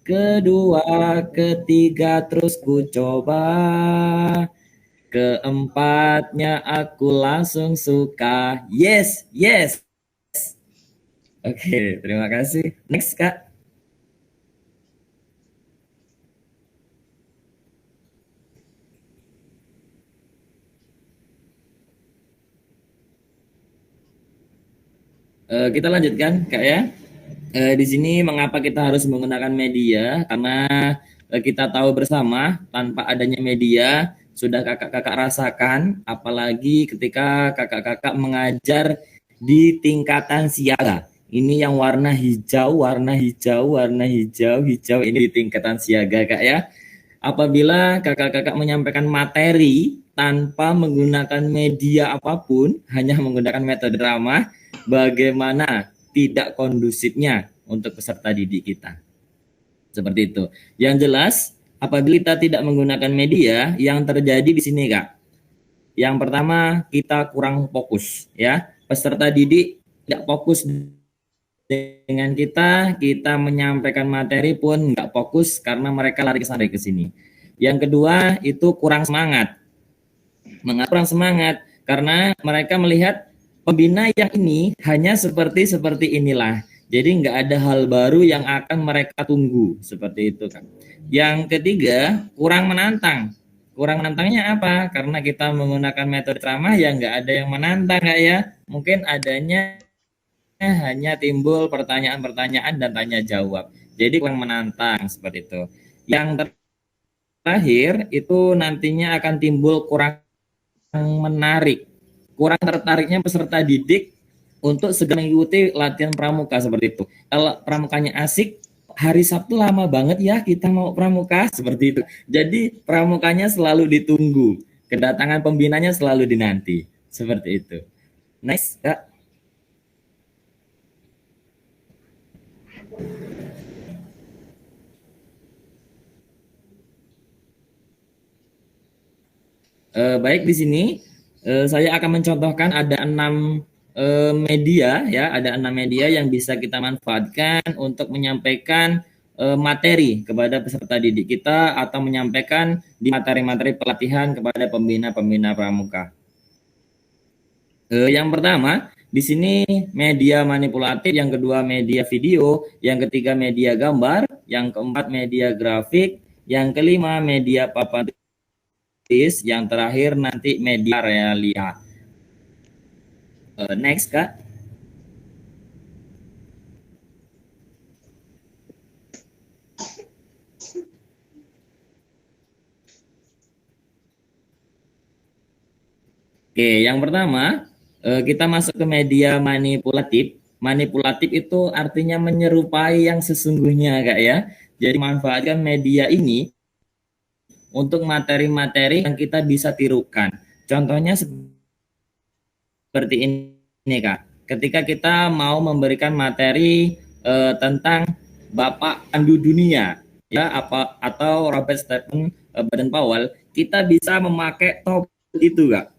Kedua, ketiga terus ku coba. Keempatnya aku langsung suka. Yes, yes. Oke, terima kasih. Next, Kak. Kita lanjutkan, Kak ya. Di sini mengapa kita harus menggunakan media? Karena kita tahu bersama tanpa adanya media sudah kakak-kakak rasakan, apalagi ketika kakak-kakak mengajar di tingkatan siaga. Ini yang warna hijau, hijau ini di tingkatan siaga, Kak ya. Apabila kakak-kakak menyampaikan materi tanpa menggunakan media apapun, hanya menggunakan metode ramah, bagaimana tidak kondusifnya untuk peserta didik kita. Seperti itu. Yang jelas, apabila kita tidak menggunakan media, yang terjadi di sini, Kak. Yang pertama, kita kurang fokus, ya. Peserta didik tidak fokus dengan kita menyampaikan materi pun nggak fokus karena mereka lari ke sana ke sini. Yang kedua, itu kurang semangat. Mengapa kurang semangat? Karena mereka melihat pembina yang ini hanya seperti inilah. Jadi nggak ada hal baru yang akan mereka tunggu. Seperti itu, kan. Yang ketiga, kurang menantang. Kurang menantangnya apa? Karena kita menggunakan metode ceramah yang nggak ada yang menantang, Kak ya. Mungkin adanya hanya timbul pertanyaan-pertanyaan dan tanya jawab. Jadi kurang menantang seperti itu. Yang terakhir itu nantinya akan timbul kurang menarik. Kurang tertariknya peserta didik untuk segera mengikuti latihan pramuka seperti itu. Kalau pramukanya asik, hari Sabtu lama banget ya kita mau pramuka seperti itu. Jadi pramukanya selalu ditunggu, kedatangan pembinanya selalu dinanti seperti itu. Nice, Kak. Baik, di sini saya akan mencontohkan ada 6 media ya, ada 6 media yang bisa kita manfaatkan untuk menyampaikan materi kepada peserta didik kita atau menyampaikan di materi-materi pelatihan kepada pembina-pembina pramuka. Yang pertama, di sini media manipulatif, yang kedua media video, yang ketiga media gambar, yang keempat media grafik, yang kelima media papan tulis, yang terakhir nanti media realia. Next, Kak. Oke, yang pertama kita masuk ke media manipulatif. Manipulatif itu artinya menyerupai yang sesungguhnya, Kak ya. Jadi manfaatkan media ini untuk materi-materi yang kita bisa tirukan. Contohnya seperti ini, Kak. Ketika kita mau memberikan materi tentang Bapak Pandu Dunia, ya, atau Robert Stephen Baden-Powell, kita bisa memakai topi itu, Kak.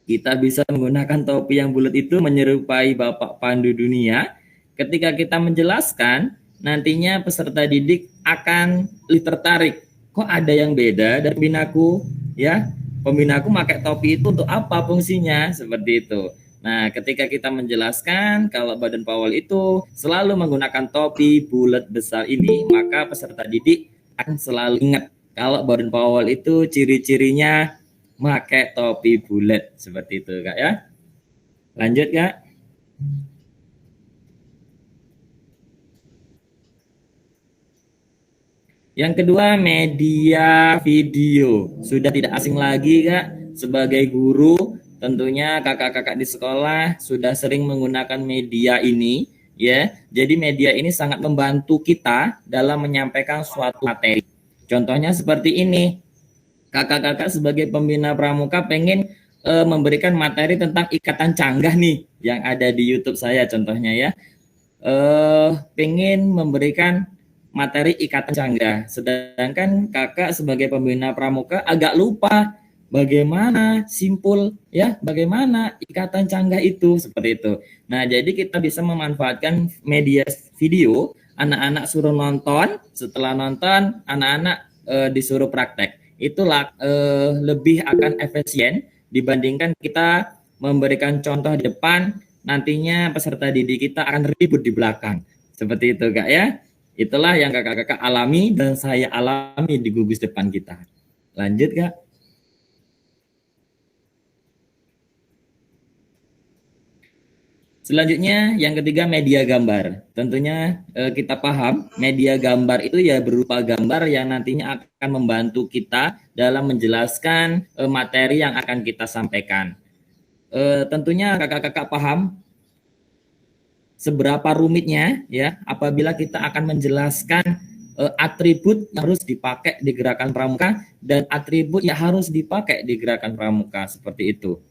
Kita bisa menggunakan topi yang bulat itu menyerupai Bapak Pandu Dunia. Ketika kita menjelaskan, nantinya peserta didik akan tertarik. Kok ada yang beda dari pembinaku? Ya, pembinaku pakai topi itu untuk apa fungsinya? Seperti itu. Nah, ketika kita menjelaskan kalau Baden Powell itu selalu menggunakan topi bulat besar ini, maka peserta didik akan selalu ingat kalau Baden Powell itu ciri-cirinya memakai topi bulat seperti itu, Kak ya. Lanjut, Kak. Yang kedua, media video. Sudah tidak asing lagi, Kak. Sebagai guru, tentunya kakak-kakak di sekolah sudah sering menggunakan media ini, ya. Jadi media ini sangat membantu kita dalam menyampaikan suatu materi. Contohnya seperti ini. Kakak-kakak sebagai pembina pramuka pengen memberikan materi tentang ikatan canggah nih yang ada di YouTube saya contohnya ya. Pengen memberikan materi ikatan canggah, sedangkan kakak sebagai pembina pramuka agak lupa bagaimana simpul ya, bagaimana ikatan canggah itu seperti itu. Nah, jadi kita bisa memanfaatkan media video, anak-anak suruh nonton, setelah nonton anak-anak disuruh praktek. Itulah lebih akan efisien dibandingkan kita memberikan contoh di depan, nantinya peserta didik kita akan ribut di belakang. Seperti itu, Kak ya. Itulah yang kakak-kakak alami dan saya alami di gugus depan kita. Lanjut, Kak. Selanjutnya yang ketiga, media gambar. Tentunya kita paham media gambar itu ya berupa gambar yang nantinya akan membantu kita dalam menjelaskan materi yang akan kita sampaikan. Tentunya kakak-kakak paham seberapa rumitnya ya apabila kita akan menjelaskan atribut yang harus dipakai di gerakan pramuka dan atribut yang harus dipakai di gerakan pramuka seperti itu.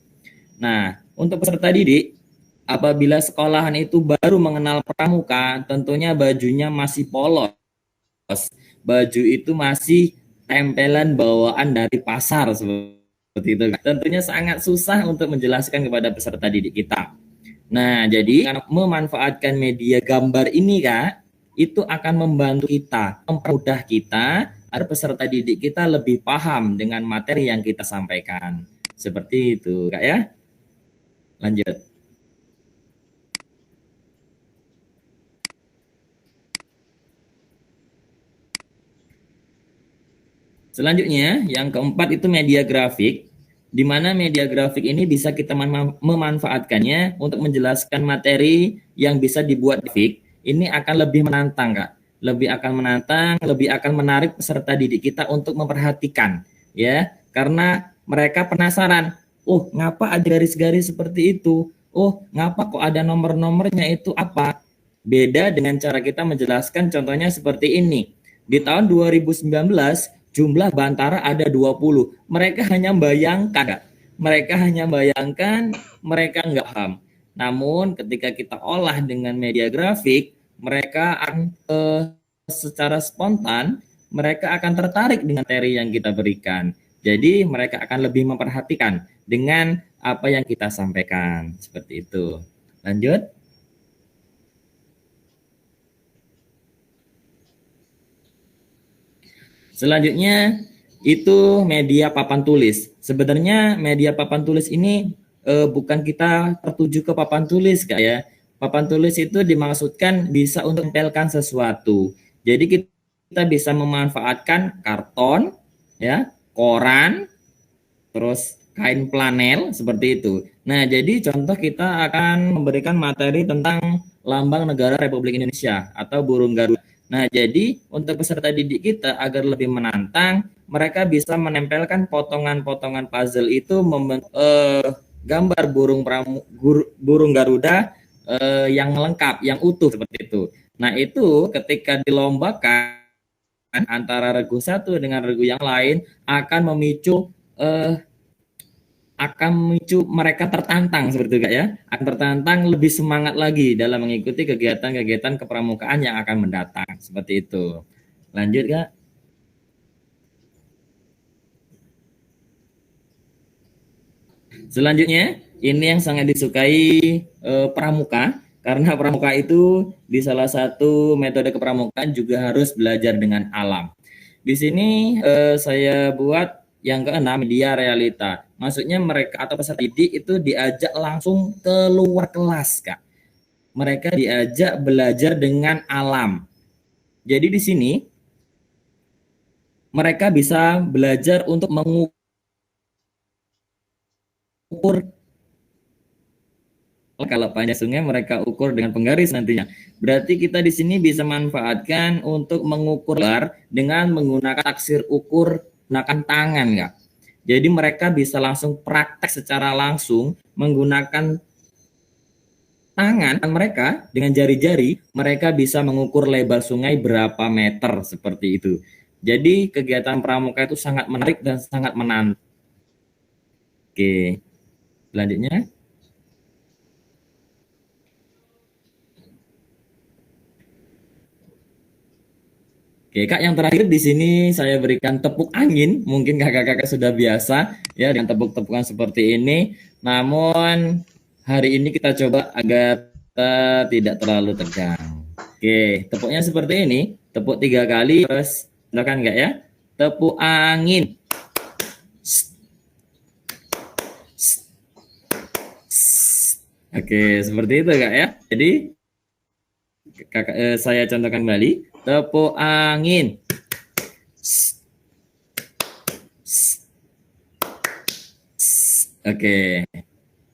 Nah, untuk peserta didik apabila sekolahan itu baru mengenal pramuka, tentunya bajunya masih polos. Baju itu masih tempelan bawaan dari pasar seperti itu. Tentunya sangat susah untuk menjelaskan kepada peserta didik kita. Nah, jadi memanfaatkan media gambar ini, Kak, itu akan membantu kita, mempermudah kita agar peserta didik kita lebih paham dengan materi yang kita sampaikan. Seperti itu, Kak ya. Lanjut. Selanjutnya, yang keempat itu media grafik, di mana media grafik ini bisa kita memanfaatkannya untuk menjelaskan materi yang bisa dibuat grafik. Ini akan lebih menantang, Kak. Lebih akan menantang, lebih akan menarik peserta didik kita untuk memperhatikan, ya. Karena mereka penasaran, oh, ngapa ada garis-garis seperti itu? Oh, ngapa kok ada nomor-nomornya itu apa? Beda dengan cara kita menjelaskan contohnya seperti ini. Di tahun 2019, jumlah Bantara ada 20. Mereka hanya bayangkan, mereka nggak paham. Namun ketika kita olah dengan media grafik, mereka akan secara spontan, mereka akan tertarik dengan materi yang kita berikan. Jadi mereka akan lebih memperhatikan dengan apa yang kita sampaikan. Seperti itu. Lanjut. Selanjutnya itu media papan tulis. Sebenarnya media papan tulis ini bukan kita tertuju ke papan tulis, Kak ya. Papan tulis itu dimaksudkan bisa untuk menempelkan sesuatu. Jadi kita bisa memanfaatkan karton, ya, koran, terus kain flanel seperti itu. Nah, jadi contoh kita akan memberikan materi tentang lambang negara Republik Indonesia atau burung Garuda. Nah, jadi untuk peserta didik kita agar lebih menantang, mereka bisa menempelkan potongan-potongan puzzle itu gambar burung Garuda yang lengkap, yang utuh seperti itu. Nah, itu ketika dilombakan antara regu satu dengan regu yang lain akan memicu mereka tertantang seperti itu, Kak ya. Akan tertantang lebih semangat lagi dalam mengikuti kegiatan-kegiatan kepramukaan yang akan mendatang. Seperti itu. Lanjut, Kak. Selanjutnya, ini yang sangat disukai pramuka, karena pramuka itu di salah satu metode kepramukaan juga harus belajar dengan alam. Di sini saya buat Yang keenam, media realita. Maksudnya mereka atau peserta didik itu diajak langsung keluar kelas, Kak. Mereka diajak belajar dengan alam. Jadi di sini mereka bisa belajar untuk mengukur kalau panjang sungai mereka ukur dengan penggaris nantinya. Berarti kita di sini bisa manfaatkan untuk mengukur dengan menggunakan taksir ukur menggunakan tangan, Kak. Jadi mereka bisa langsung praktek secara langsung menggunakan tangan mereka dengan jari-jari, mereka bisa mengukur lebar sungai berapa meter seperti itu. Jadi kegiatan pramuka itu sangat menarik dan sangat menantang. Oke, selanjutnya. Oke, Kak, yang terakhir di sini saya berikan tepuk angin. Mungkin kakak-kakak sudah biasa ya dengan tepuk-tepukan seperti ini. Namun hari ini kita coba agar kita tidak terlalu tegang. Oke, tepuknya seperti ini. Tepuk 3 kali, terus silakan Kak ya. Tepuk angin. Oke, seperti itu Kak ya. Jadi saya contohkan kembali. Tepuk angin. Oke,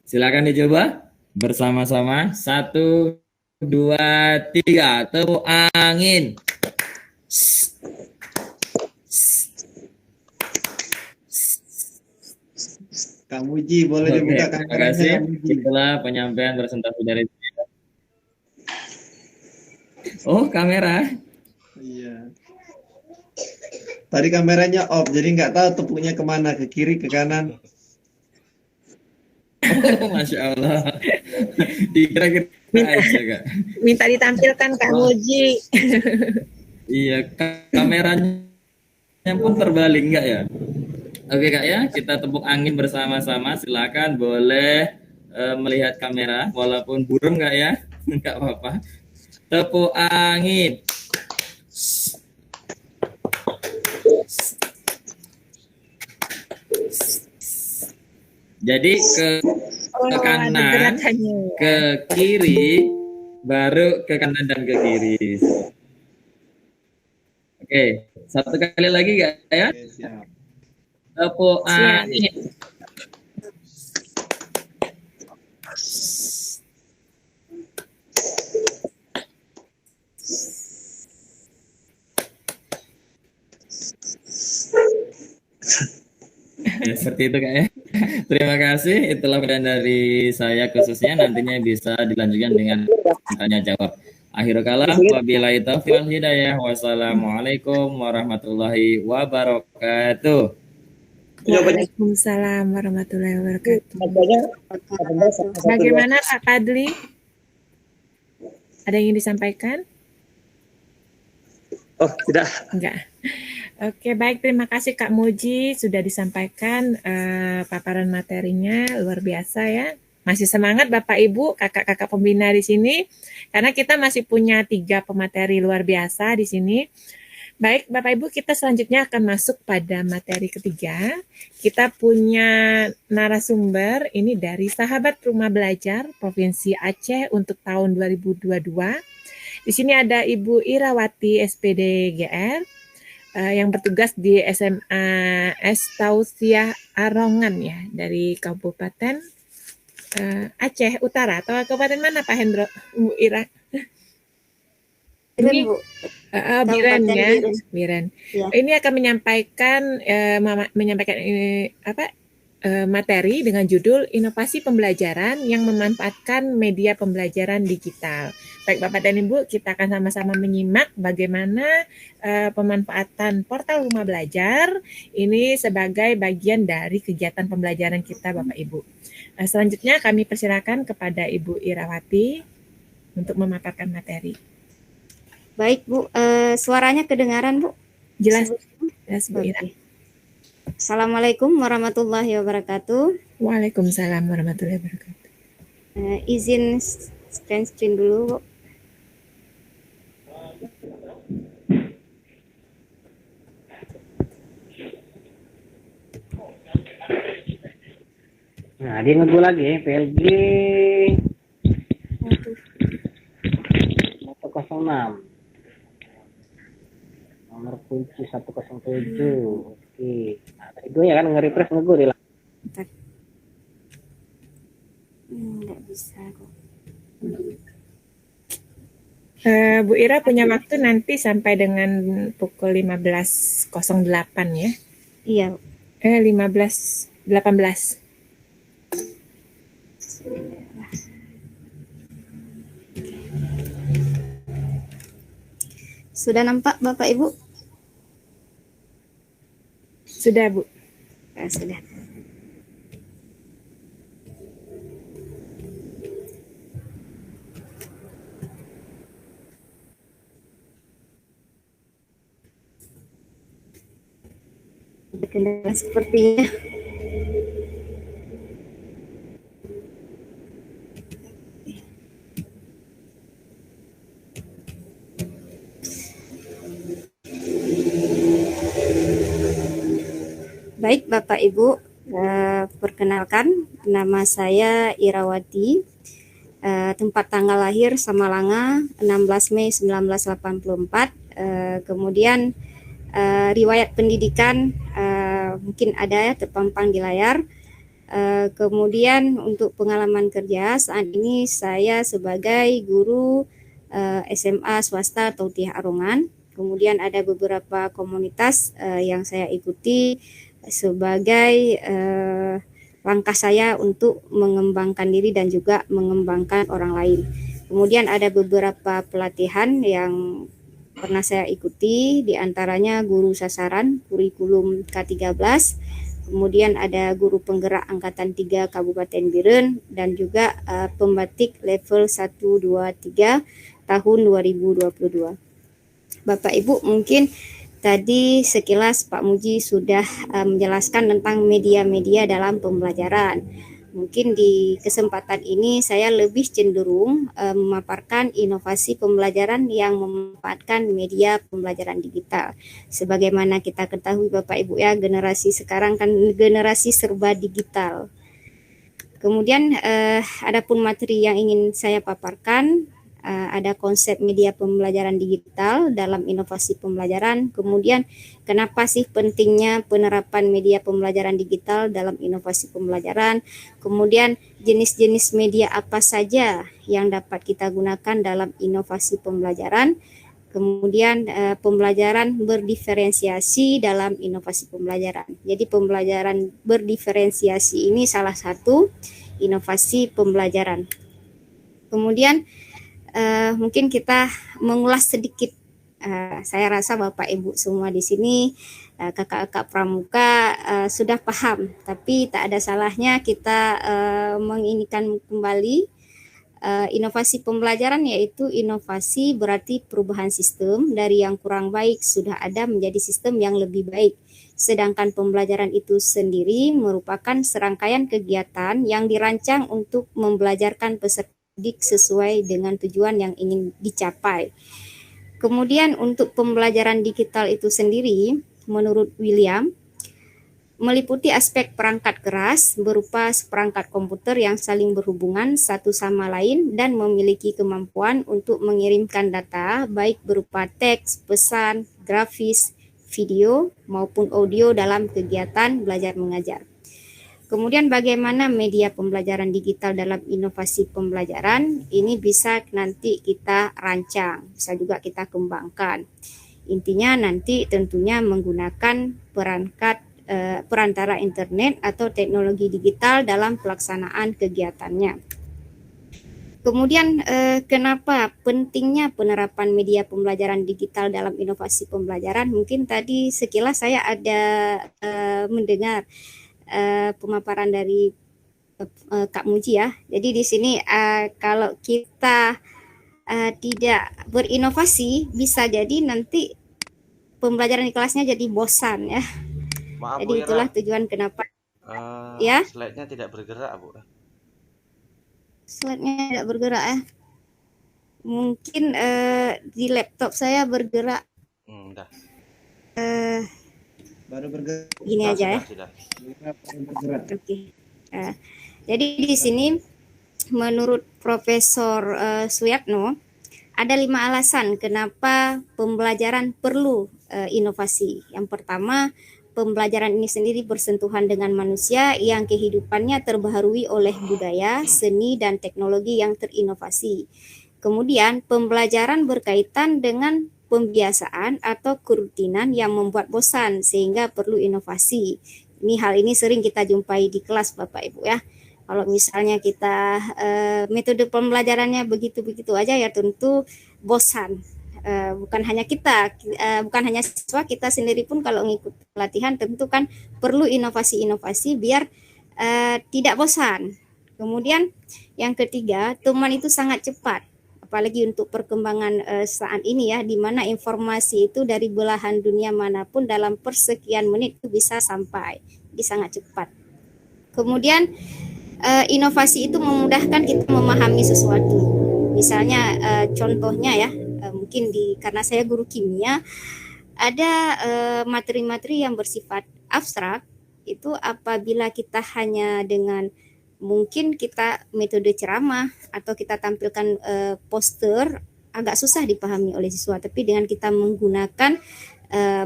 silakan dicoba bersama-sama. 1, 2, 3. Tepuk angin. Kak Muji, boleh Oke, dibuka terima kameranya kasih. Kak Muji. Itulah penyampaian presentasi dari saya. Oh, kamera. Iya. Tadi kameranya off, jadi nggak tahu tepuknya kemana, ke kiri, ke kanan. Oh, Masya Allah. Dikira-kira aja, Kak. Minta ditampilkan Kak Muji. Iya, kameranya pun terbalik enggak ya? Oke Kak ya, kita tepuk angin bersama-sama. Silakan boleh melihat kamera, walaupun burung Kak ya, nggak apa-apa. Tepuk angin. Jadi ke Ada kanan, gerakannya. ke kiri, baru ke kanan dan ke kiri. Oke, satu kali lagi Kak ya. Oke, siap. Tepuk Siap. angin. Ya, seperti itu Kak ya. Terima kasih. Itulah pilihan dari saya khususnya. Nantinya bisa dilanjutkan dengan tanya jawab. Akhirul kalam, wabillahi taufiq wal hidayah. Wassalamualaikum warahmatullahi wabarakatuh. Waalaikumsalam warahmatullahi wabarakatuh. Makanya, apa-apa, Bagaimana Kak Padli? Ada yang ingin disampaikan? Oh, tidak. Enggak. Oke, baik. Terima kasih Kak Muji sudah disampaikan paparan materinya luar biasa ya. Masih semangat Bapak Ibu, kakak-kakak pembina di sini, karena kita masih punya 3 pemateri luar biasa di sini. Baik, Bapak Ibu, kita selanjutnya akan masuk pada materi ketiga. Kita punya narasumber ini dari Sahabat Rumah Belajar Provinsi Aceh untuk tahun 2022. Di sini ada Ibu Irawati SPD GR yang bertugas di SMA S Tausiah Arongan ya, dari Kabupaten Aceh Utara. Atau kabupaten mana Pak Hendro? Bu Ira? Biren, Bu. Biren Kabupaten ya, Biren. Biren. Ya. Ini akan menyampaikan materi dengan judul Inovasi Pembelajaran yang memanfaatkan media pembelajaran digital. Baik Bapak dan Ibu, kita akan sama-sama menyimak bagaimana pemanfaatan portal Rumah Belajar ini sebagai bagian dari kegiatan pembelajaran kita Bapak Ibu. Selanjutnya kami persilakan kepada Ibu Irawati untuk memaparkan materi. Baik, Bu. Suaranya kedengaran, Bu? Jelas, jelas Bu Ira. Oke. Assalamualaikum warahmatullahi wabarakatuh. Waalaikumsalam warahmatullahi wabarakatuh. Izin screen dulu, Bu. Nah, dia nge lagi PLG Waduh. 106. Nomor kunci 107. Oke. Nah, tadi gue ya kan nge-refresh nge di Bentar. Nggak bisa kok. Bu Ira punya waktu nanti sampai dengan pukul 15.08 ya. Iya. 18. Sudah nampak Bapak Ibu? Sudah, Bu. Sudah. Ada kendala sepertinya. Baik Bapak Ibu, perkenalkan nama saya Irawati, tempat tanggal lahir Samalanga 16 Mei 1984, kemudian riwayat pendidikan mungkin ada ya terpampang di layar. Kemudian untuk pengalaman kerja saat ini saya sebagai guru SMA swasta Tautiah Arongan. Kemudian ada beberapa komunitas yang saya ikuti sebagai langkah saya untuk mengembangkan diri dan juga mengembangkan orang lain. Kemudian ada beberapa pelatihan yang pernah saya ikuti, diantaranya guru sasaran kurikulum K13, kemudian ada guru penggerak Angkatan 3 Kabupaten Biren, dan juga pembatik level 1, 2, 3 tahun 2022. Bapak Ibu, mungkin tadi sekilas Pak Muji sudah menjelaskan tentang media-media dalam pembelajaran. Mungkin di kesempatan ini saya lebih cenderung memaparkan inovasi pembelajaran yang memanfaatkan media pembelajaran digital. Sebagaimana kita ketahui Bapak Ibu ya, generasi sekarang kan generasi serba digital. Kemudian adapun materi yang ingin saya paparkan, ada konsep media pembelajaran digital dalam inovasi pembelajaran. Kemudian kenapa sih pentingnya penerapan media pembelajaran digital dalam inovasi pembelajaran. Kemudian jenis-jenis media apa saja yang dapat kita gunakan dalam inovasi pembelajaran. Kemudian pembelajaran berdiferensiasi dalam inovasi pembelajaran. Jadi pembelajaran berdiferensiasi ini salah satu inovasi pembelajaran. Kemudian mungkin kita mengulas sedikit. Saya rasa Bapak Ibu semua di sini, kakak-kakak pramuka sudah paham, tapi tak ada salahnya kita menginikan kembali. Inovasi pembelajaran yaitu inovasi berarti perubahan sistem dari yang kurang baik sudah ada menjadi sistem yang lebih baik. Sedangkan pembelajaran itu sendiri merupakan serangkaian kegiatan yang dirancang untuk membelajarkan peserta didik sesuai dengan tujuan yang ingin dicapai. Kemudian untuk pembelajaran digital itu sendiri, menurut William, meliputi aspek perangkat keras berupa seperangkat komputer yang saling berhubungan satu sama lain dan memiliki kemampuan untuk mengirimkan data baik berupa teks, pesan, grafis, video maupun audio dalam kegiatan belajar mengajar. Kemudian bagaimana media pembelajaran digital dalam inovasi pembelajaran, ini bisa nanti kita rancang, bisa juga kita kembangkan. Intinya nanti tentunya menggunakan perantara internet atau teknologi digital dalam pelaksanaan kegiatannya. Kemudian kenapa pentingnya penerapan media pembelajaran digital dalam inovasi pembelajaran? Mungkin tadi sekilas saya ada mendengar pemaparan dari Kak Muji ya. Jadi di sini kalau kita tidak berinovasi bisa jadi nanti pembelajaran di kelasnya jadi bosan ya. Maaf Jadi Bu Ira, itulah tujuan kenapa ya slide-nya tidak bergerak Bu. slide-nya tidak bergerak ya. Mungkin di laptop saya bergerak. Udah. Baru bergerak. Gini aja ya. Sudah. Bergerak. Oke. Jadi di sini menurut Profesor Suyatno ada 5 alasan kenapa pembelajaran perlu inovasi. Yang pertama, pembelajaran ini sendiri bersentuhan dengan manusia yang kehidupannya terbaharui oleh budaya, seni, dan teknologi yang terinovasi. Kemudian, pembelajaran berkaitan dengan pembiasaan atau kerutinan yang membuat bosan sehingga perlu inovasi. Hal ini sering kita jumpai di kelas Bapak Ibu ya. Kalau misalnya kita metode pembelajarannya begitu-begitu aja ya tentu bosan. Bukan hanya kita, bukan hanya siswa, kita sendiri pun kalau ngikut pelatihan tentu kan perlu inovasi-inovasi biar tidak bosan. Kemudian yang ketiga, temuan itu sangat cepat. Apalagi untuk perkembangan saat ini ya, di mana informasi itu dari belahan dunia manapun dalam persekian menit itu bisa sampai. Jadi sangat cepat. Kemudian inovasi itu memudahkan kita memahami sesuatu. Misalnya contohnya ya, mungkin karena saya guru kimia, ada materi-materi yang bersifat abstrak itu apabila kita hanya dengan mungkin kita metode ceramah atau kita tampilkan poster agak susah dipahami oleh siswa, tapi dengan kita menggunakan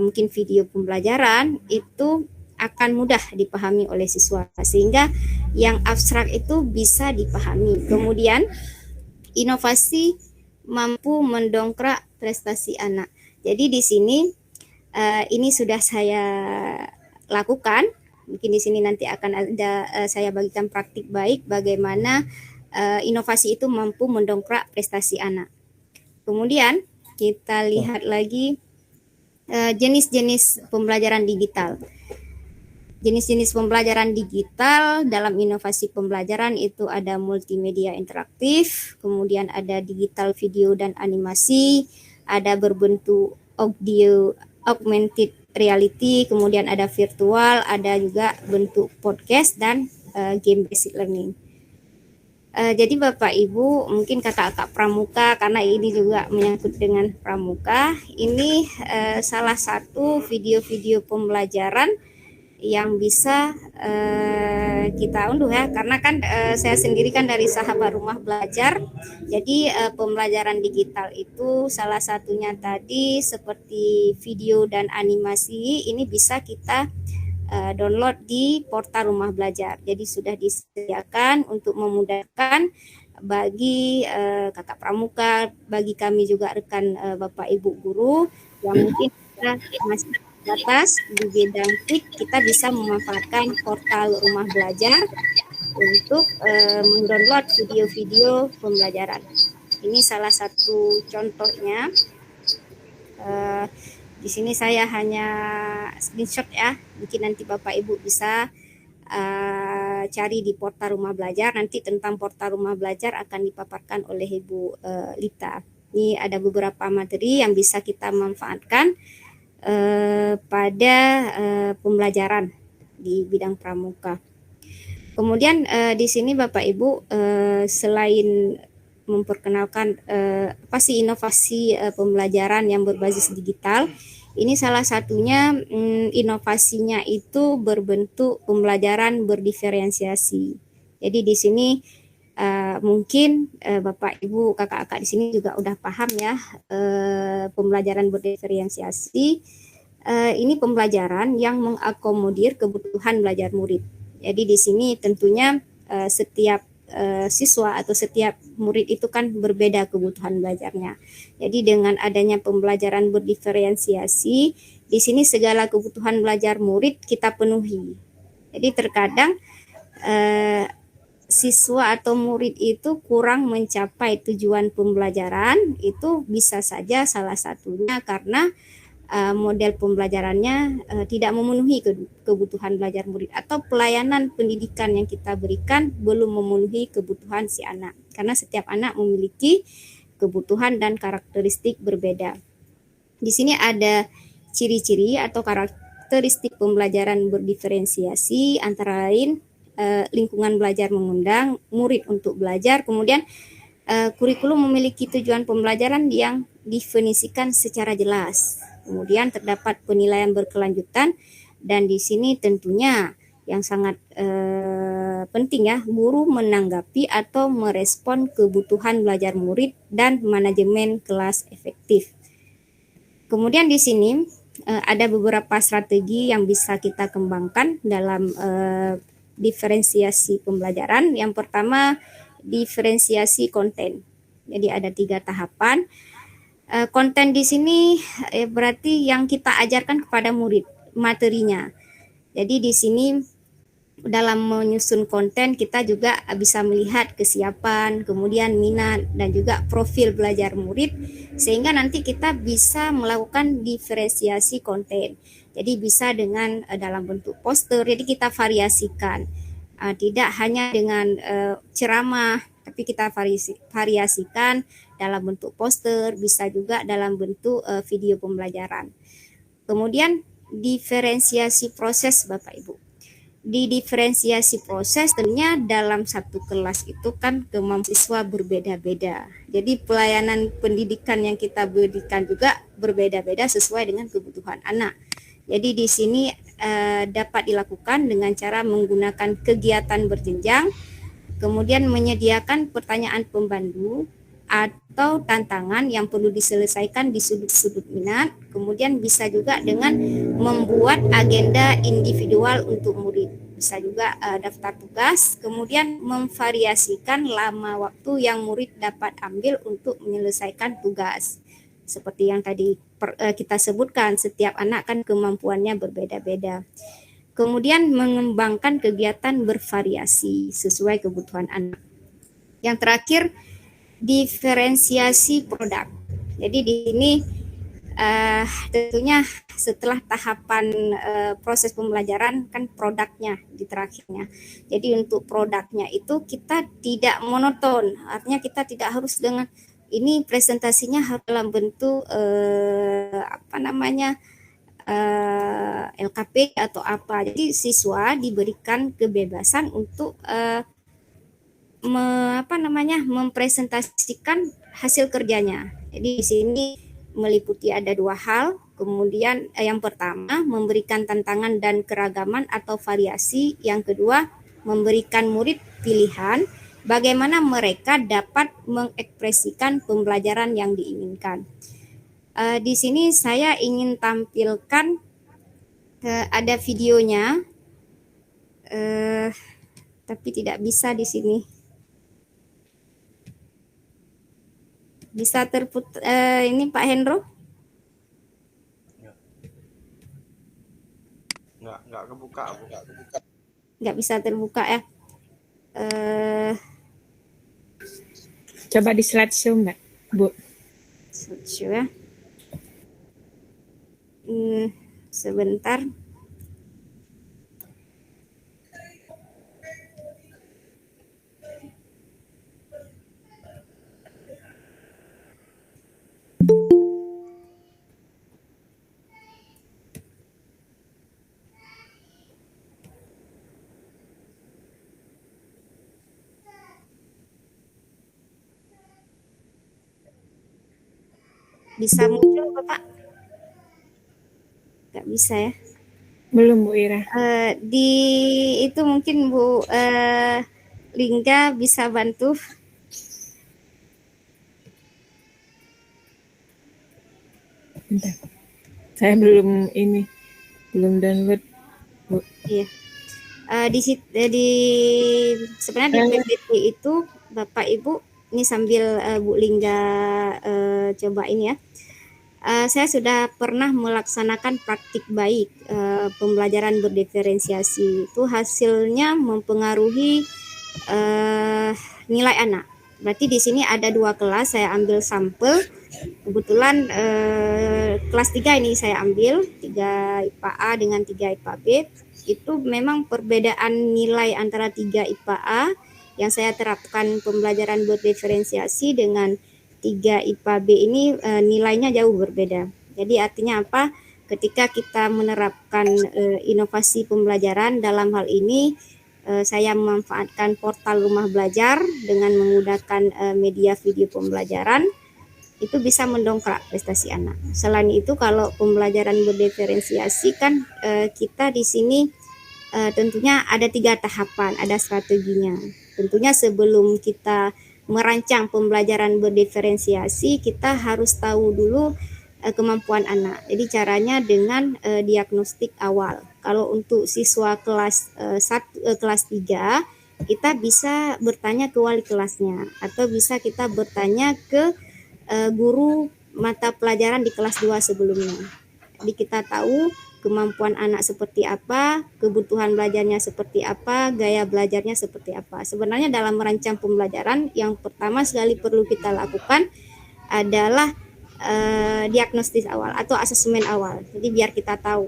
mungkin video pembelajaran itu akan mudah dipahami oleh siswa sehingga yang abstrak itu bisa dipahami. Kemudian inovasi mampu mendongkrak prestasi anak. Jadi di sini ini sudah saya lakukan. Mungkin di sini nanti akan ada saya bagikan praktik baik bagaimana inovasi itu mampu mendongkrak prestasi anak. Kemudian kita lihat lagi jenis-jenis pembelajaran digital. Jenis-jenis pembelajaran digital dalam inovasi pembelajaran itu ada multimedia interaktif, kemudian ada digital video dan animasi, ada berbentuk audio augmented reality, kemudian ada virtual, ada juga bentuk podcast dan game basic learning. Jadi Bapak Ibu, mungkin kakak-kakak pramuka, karena ini juga menyangkut dengan pramuka, ini salah satu video-video pembelajaran yang bisa kita unduh ya, karena kan saya sendiri kan dari sahabat rumah belajar, jadi pembelajaran digital itu salah satunya tadi seperti video dan animasi ini bisa kita download di portal rumah belajar. Jadi sudah disediakan untuk memudahkan bagi kakak pramuka, bagi kami juga rekan Bapak Ibu guru yang mungkin kita masih atas di bidang TIK, kita bisa memanfaatkan portal rumah belajar untuk mendownload video-video pembelajaran. Ini salah satu contohnya. Di sini saya hanya screenshot ya, mungkin nanti Bapak Ibu bisa cari di portal rumah belajar. Nanti tentang portal rumah belajar akan dipaparkan oleh Ibu Lita. Ini ada beberapa materi yang bisa kita manfaatkan pada pembelajaran di bidang pramuka. Kemudian di sini Bapak Ibu selain memperkenalkan apa sih inovasi pembelajaran yang berbasis digital, ini salah satunya inovasinya itu berbentuk pembelajaran berdiferensiasi. Jadi di sini mungkin Bapak Ibu kakak-kakak di sini juga udah paham ya pembelajaran berdiferensiasi. Ini pembelajaran yang mengakomodir kebutuhan belajar murid. Jadi di sini tentunya setiap siswa atau setiap murid itu kan berbeda kebutuhan belajarnya. Jadi dengan adanya pembelajaran berdiferensiasi, di sini segala kebutuhan belajar murid kita penuhi. Jadi terkadang siswa atau murid itu kurang mencapai tujuan pembelajaran, itu bisa saja salah satunya karena model pembelajarannya tidak memenuhi kebutuhan belajar murid atau pelayanan pendidikan yang kita berikan belum memenuhi kebutuhan si anak, karena setiap anak memiliki kebutuhan dan karakteristik berbeda. Di sini ada ciri-ciri atau karakteristik pembelajaran berdiferensiasi, antara lain lingkungan belajar mengundang murid untuk belajar, kemudian kurikulum memiliki tujuan pembelajaran yang definisikan secara jelas, kemudian terdapat penilaian berkelanjutan, dan di sini tentunya yang sangat penting ya, guru menanggapi atau merespon kebutuhan belajar murid dan manajemen kelas efektif. Kemudian di sini ada beberapa strategi yang bisa kita kembangkan dalam diferensiasi pembelajaran. Yang pertama, diferensiasi konten. Jadi ada 3 tahapan. Konten di sini berarti yang kita ajarkan kepada murid, materinya. Jadi di sini dalam menyusun konten kita juga bisa melihat kesiapan, kemudian minat dan juga profil belajar murid, sehingga nanti kita bisa melakukan diferensiasi konten. Jadi bisa dengan dalam bentuk poster, jadi kita variasikan. Tidak hanya dengan ceramah, tapi kita variasikan dalam bentuk poster, bisa juga dalam bentuk video pembelajaran. Kemudian diferensiasi proses Bapak Ibu. Di diferensiasi proses tentunya dalam satu kelas itu kan kemampuan siswa berbeda-beda. Jadi pelayanan pendidikan yang kita berikan juga berbeda-beda sesuai dengan kebutuhan anak. Jadi di sini dapat dilakukan dengan cara menggunakan kegiatan berjenjang, kemudian menyediakan pertanyaan pembantu atau tantangan yang perlu diselesaikan di sudut-sudut minat, kemudian bisa juga dengan membuat agenda individual untuk murid, bisa juga daftar tugas, kemudian memvariasikan lama waktu yang murid dapat ambil untuk menyelesaikan tugas. Seperti yang tadi kita sebutkan, setiap anak kan kemampuannya berbeda-beda. Kemudian mengembangkan kegiatan bervariasi sesuai kebutuhan anak. Yang terakhir, diferensiasi produk. Jadi di sini tentunya setelah tahapan proses pembelajaran kan produknya di terakhirnya. Jadi untuk produknya itu kita tidak monoton, artinya kita tidak harus dengan ini presentasinya harus dalam bentuk LKP atau apa. Jadi siswa diberikan kebebasan untuk mempresentasikan hasil kerjanya. Jadi di sini meliputi ada 2 hal. Kemudian yang pertama memberikan tantangan dan keragaman atau variasi. Yang kedua memberikan murid pilihan bagaimana mereka dapat mengekspresikan pembelajaran yang diinginkan. Di sini saya ingin tampilkan ada videonya, tapi tidak bisa di sini. Bisa terputar ini Pak Hendro? Nggak kebuka, Bu. Nggak bisa terbuka ya. Coba di slideshow Mbak, Bu. Slideshow ya. Sebentar. Bisa muncul Bapak? Nggak bisa ya. Belum Bu Ira. Di itu mungkin Bu Lingga bisa bantu. Bentar. Saya belum download Bu. Iya. Sebenarnya di PPT itu Bapak Ibu ini sambil Bu Lingga cobain ya. Saya sudah pernah melaksanakan praktik baik pembelajaran berdiferensiasi. Itu hasilnya mempengaruhi nilai anak. Berarti di sini ada 2 kelas, saya ambil sampel. Kebetulan kelas 3 ini saya ambil, 3 IPA A dengan 3 IPA B. Itu memang perbedaan nilai antara 3 IPA A yang saya terapkan pembelajaran berdiferensiasi dengan 3 IPA B ini nilainya jauh berbeda. Jadi artinya apa? Ketika kita menerapkan inovasi pembelajaran dalam hal ini, saya memanfaatkan portal rumah belajar dengan menggunakan media video pembelajaran, itu bisa mendongkrak prestasi anak. Selain itu kalau pembelajaran berdiferensiasi kan kita di sini tentunya ada 3 tahapan, ada strateginya. Tentunya sebelum kita merancang pembelajaran berdiferensiasi, kita harus tahu dulu kemampuan anak. Jadi caranya dengan diagnostik awal. Kalau untuk siswa kelas 3, kita bisa bertanya ke wali kelasnya atau bisa kita bertanya ke guru mata pelajaran di kelas 2 sebelumnya. Jadi kita tahu kemampuan anak seperti apa, kebutuhan belajarnya seperti apa, gaya belajarnya seperti apa. Sebenarnya dalam merancang pembelajaran, yang pertama sekali perlu kita lakukan adalah diagnostis awal atau asesmen awal. Jadi biar kita tahu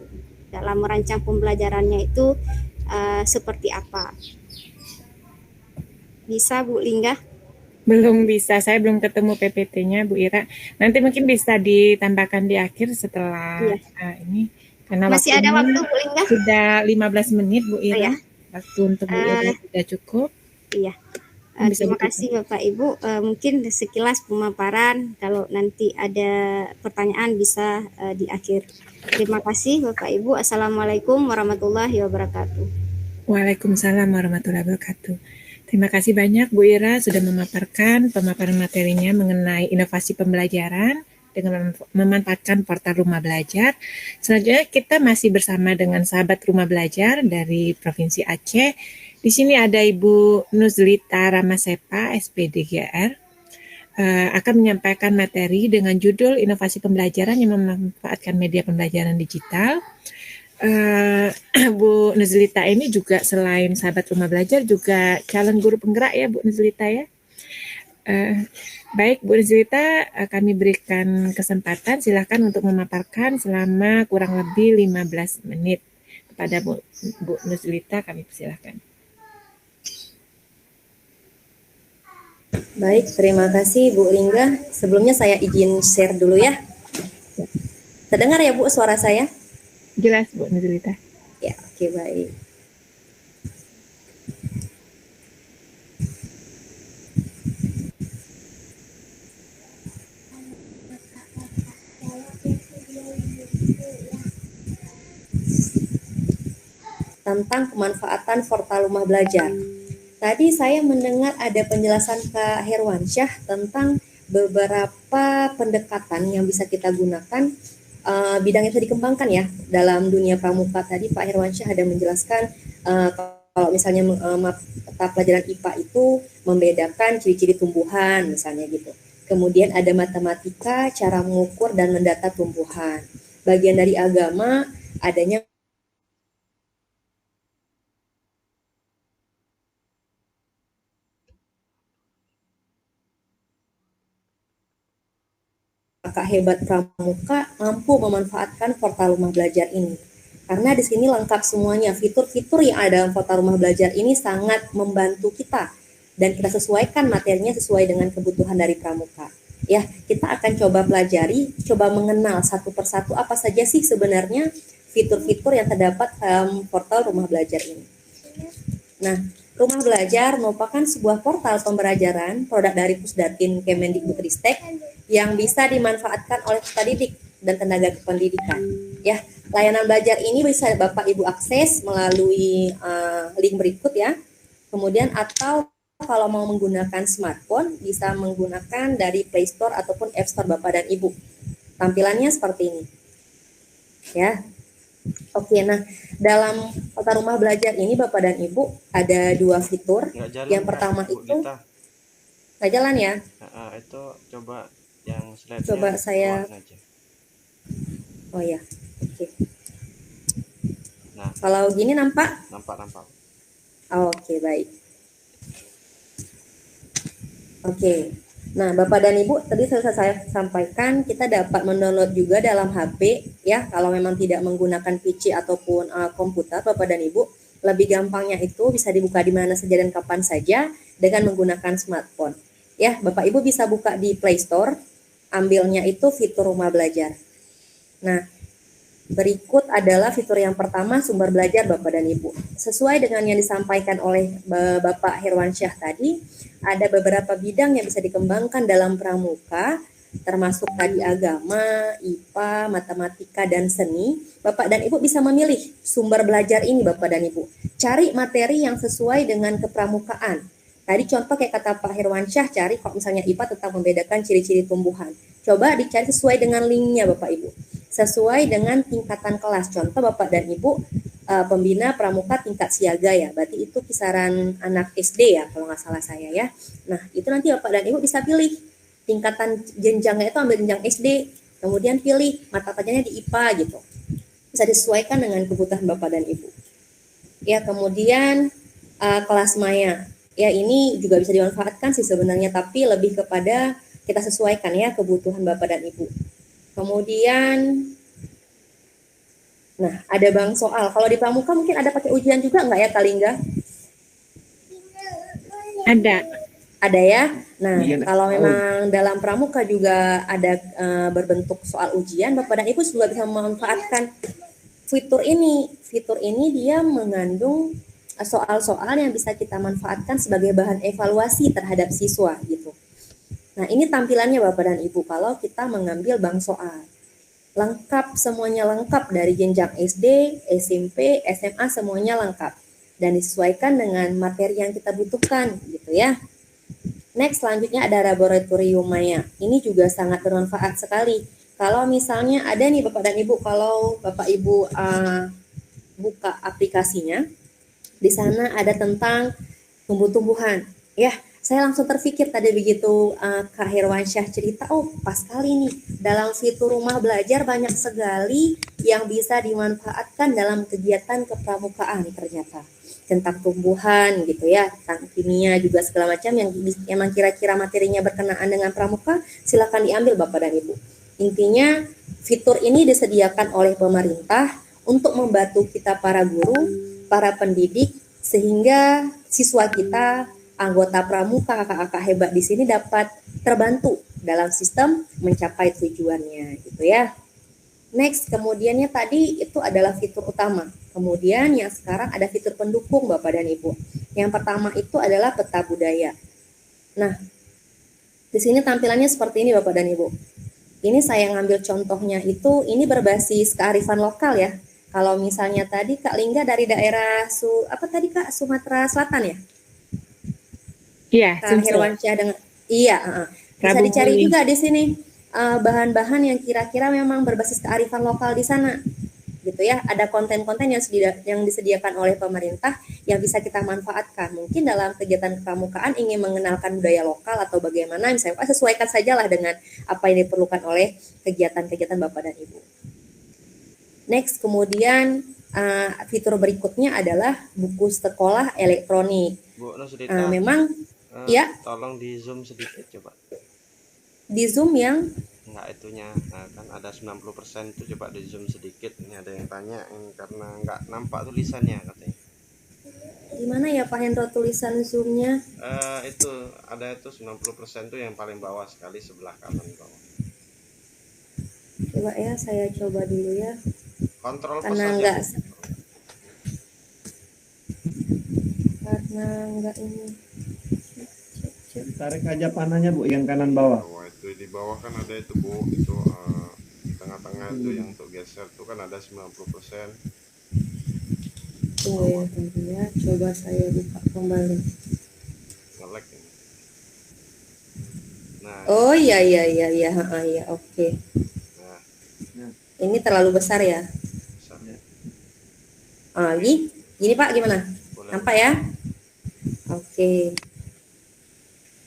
dalam merancang pembelajarannya itu seperti apa. Bisa Bu Lingga? Belum bisa, saya belum ketemu PPT-nya Bu Ira. Nanti mungkin bisa ditambahkan di akhir setelah Iya. Ini. Karena Masih ada waktu Bu Lingga? sudah 15 menit Bu Ira. ya. Waktu untuk Bu Ira sudah cukup. Iya. Bisa Terima ditutup. kasih Bapak Ibu. Mungkin sekilas pemaparan. Kalau nanti ada pertanyaan bisa di akhir. Terima kasih Bapak Ibu. Assalamualaikum warahmatullahi wabarakatuh. Waalaikumsalam warahmatullahi wabarakatuh. Terima kasih banyak Bu Ira sudah memaparkan pemaparan materinya mengenai inovasi pembelajaran dengan memanfaatkan portal Rumah Belajar. Selanjutnya kita masih bersama dengan sahabat Rumah Belajar dari Provinsi Aceh. Di sini ada Ibu Nuzlita Ramasepa, SPDGR, akan menyampaikan materi dengan judul Inovasi Pembelajaran yang memanfaatkan media pembelajaran digital. Bu Nuzlita ini juga selain sahabat Rumah Belajar juga calon guru penggerak ya Bu Nuzlita ya. Baik Bu Nuzlita, kami berikan kesempatan, silakan untuk memaparkan selama kurang lebih 15 menit. Kepada Bu Nuzlita kami persilahkan. Baik, terima kasih Bu Lingga. Sebelumnya saya izin share dulu ya. Terdengar ya Bu suara saya? Jelas Bu Nuzlita. Ya, oke, baik. Tentang pemanfaatan portal Rumah Belajar. Tadi saya mendengar ada penjelasan Kak Herwansyah tentang beberapa pendekatan yang bisa kita gunakan, bidang yang bisa dikembangkan ya dalam dunia pramuka. Tadi Pak Herwansyah ada menjelaskan kalau misalnya mata pelajaran IPA itu membedakan ciri-ciri tumbuhan misalnya gitu. Kemudian ada matematika, cara mengukur dan mendata tumbuhan. Bagian dari agama adanya Kakak hebat pramuka mampu memanfaatkan portal Rumah Belajar ini. Karena di sini lengkap semuanya, fitur-fitur yang ada dalam portal Rumah Belajar ini sangat membantu kita dan kita sesuaikan materinya sesuai dengan kebutuhan dari pramuka. Ya, kita akan coba pelajari, coba mengenal satu persatu apa saja sih sebenarnya fitur-fitur yang terdapat dalam portal Rumah Belajar ini. Nah, Rumah Belajar merupakan sebuah portal pembelajaran produk dari Pusdatin Kemendikbudristek yang bisa dimanfaatkan oleh peserta didik dan tenaga kependidikan. Ya, layanan belajar ini bisa Bapak Ibu akses melalui link berikut ya. Kemudian atau kalau mau menggunakan smartphone bisa menggunakan dari Play Store ataupun App Store Bapak dan Ibu. Tampilannya seperti ini. Ya. Oke, nah dalam portal Rumah Belajar ini Bapak dan Ibu ada 2 fitur. Yang pertama itu nggak jalan ya? Itu coba yang slide-nya Coba saya. aja. Oh ya, oke. Nah, kalau gini nampak? Nampak. Oke, baik. Oke. Nah, Bapak dan Ibu, tadi saya sampaikan kita dapat mendownload juga dalam HP ya, kalau memang tidak menggunakan PC ataupun komputer Bapak dan Ibu. Lebih gampangnya itu bisa dibuka di mana saja dan kapan saja dengan menggunakan smartphone. Ya, Bapak Ibu bisa buka di Play Store, ambilnya itu fitur Rumah Belajar. Nah, berikut adalah fitur yang pertama, sumber belajar Bapak dan Ibu. Sesuai dengan yang disampaikan oleh Bapak Herwansyah tadi, ada beberapa bidang yang bisa dikembangkan dalam pramuka termasuk tadi agama, IPA, matematika, dan seni, Bapak dan Ibu bisa memilih sumber belajar ini Bapak dan Ibu. Cari materi yang sesuai dengan kepramukaan. Tadi contoh kayak kata Pak Herwansyah, cari kalau misalnya IPA tentang membedakan ciri-ciri tumbuhan. Coba dicari sesuai dengan linknya Bapak Ibu. Sesuai dengan tingkatan kelas. Contoh Bapak dan Ibu pembina pramuka tingkat siaga ya. Berarti itu kisaran anak SD ya kalau nggak salah saya ya. Nah itu nanti Bapak dan Ibu bisa pilih. Tingkatan jenjangnya itu ambil jenjang SD. Kemudian pilih mata pelajarannya di IPA gitu. Bisa disesuaikan dengan kebutuhan Bapak dan Ibu. Ya kemudian kelas maya. Ya ini juga bisa dimanfaatkan sih sebenarnya, tapi lebih kepada kita sesuaikan ya kebutuhan Bapak dan Ibu. Kemudian, nah ada bank soal. Kalau di pramuka mungkin ada pakai ujian juga nggak ya Kalingga? Ada. Ada ya. Nah Iya, kalau memang dalam pramuka juga ada berbentuk soal ujian, Bapak dan Ibu juga bisa memanfaatkan fitur ini. Fitur ini dia mengandung soal-soal yang bisa kita manfaatkan sebagai bahan evaluasi terhadap siswa gitu. Nah ini tampilannya Bapak dan Ibu kalau kita mengambil bank soal. Lengkap, semuanya lengkap dari jenjang SD, SMP, SMA semuanya lengkap. Dan disesuaikan dengan materi yang kita butuhkan gitu ya. Next selanjutnya ada laboratorium maya. Ini juga sangat bermanfaat sekali. Kalau misalnya ada nih Bapak dan Ibu, kalau Bapak Ibu buka aplikasinya, di sana ada tentang tumbuh-tumbuhan. Ya, saya langsung terpikir tadi begitu Kak Herwansyah cerita, oh pas kali nih dalam fitur rumah belajar banyak sekali yang bisa dimanfaatkan dalam kegiatan kepramukaan ternyata. Tentang tumbuhan gitu ya, tentang kimia juga segala macam yang emang kira-kira materinya berkenaan dengan pramuka, silakan diambil Bapak dan Ibu. Intinya fitur ini disediakan oleh pemerintah untuk membantu kita para guru, para pendidik, sehingga siswa kita, anggota pramuka, kakak-kakak hebat di sini dapat terbantu dalam sistem mencapai tujuannya gitu ya. Next, kemudiannya tadi itu adalah fitur utama. Kemudian yang sekarang ada fitur pendukung Bapak dan Ibu. Yang pertama itu adalah peta budaya. Nah, di sini tampilannya seperti ini Bapak dan Ibu. Ini saya ngambil contohnya itu, ini berbasis kearifan lokal ya. Kalau misalnya tadi Kak Lingga dari daerah Sumatera Selatan ya? Iya, Kak Sumsel. Herwansyah dengan iya, bisa Rabung dicari Uli. juga di sini bahan-bahan yang kira-kira memang berbasis kearifan lokal di sana. Gitu ya, ada konten-konten yang disediakan oleh pemerintah yang bisa kita manfaatkan. Mungkin dalam kegiatan kepramukaan ingin mengenalkan budaya lokal atau bagaimana, misalnya sesuaikan sajalah dengan apa yang diperlukan oleh kegiatan-kegiatan Bapak dan Ibu. Next, kemudian fitur berikutnya adalah buku sekolah elektronik. Bu Nusrita, Memang ya tolong di zoom sedikit coba. di Zoom yang Enggak itunya. Nah, kan ada 90% itu coba di zoom sedikit. Ini ada yang tanya ini karena enggak nampak tulisannya katanya. di mana ya Pak Hendro tulisan Zoom-nya? Itu ada itu 90% itu yang paling bawah sekali sebelah kanan bawah. Coba ya, saya coba dulu ya. Kontrol Karena aja, enggak Bu. karena enggak ini. Tarik aja panahnya Bu, yang kanan bawah. Bawah itu di bawah kan ada itu Bu, itu di tengah-tengah itu yang untuk geser itu kan ada 90%. Tunggu ya, tunggu ya. Coba saya buka kembali. Nge-lag ini. Nah, Oh iya, oke. nah, Ini terlalu besar ya. bisa. Gini Pak, gimana? Boleh. Nampak ya? Oke.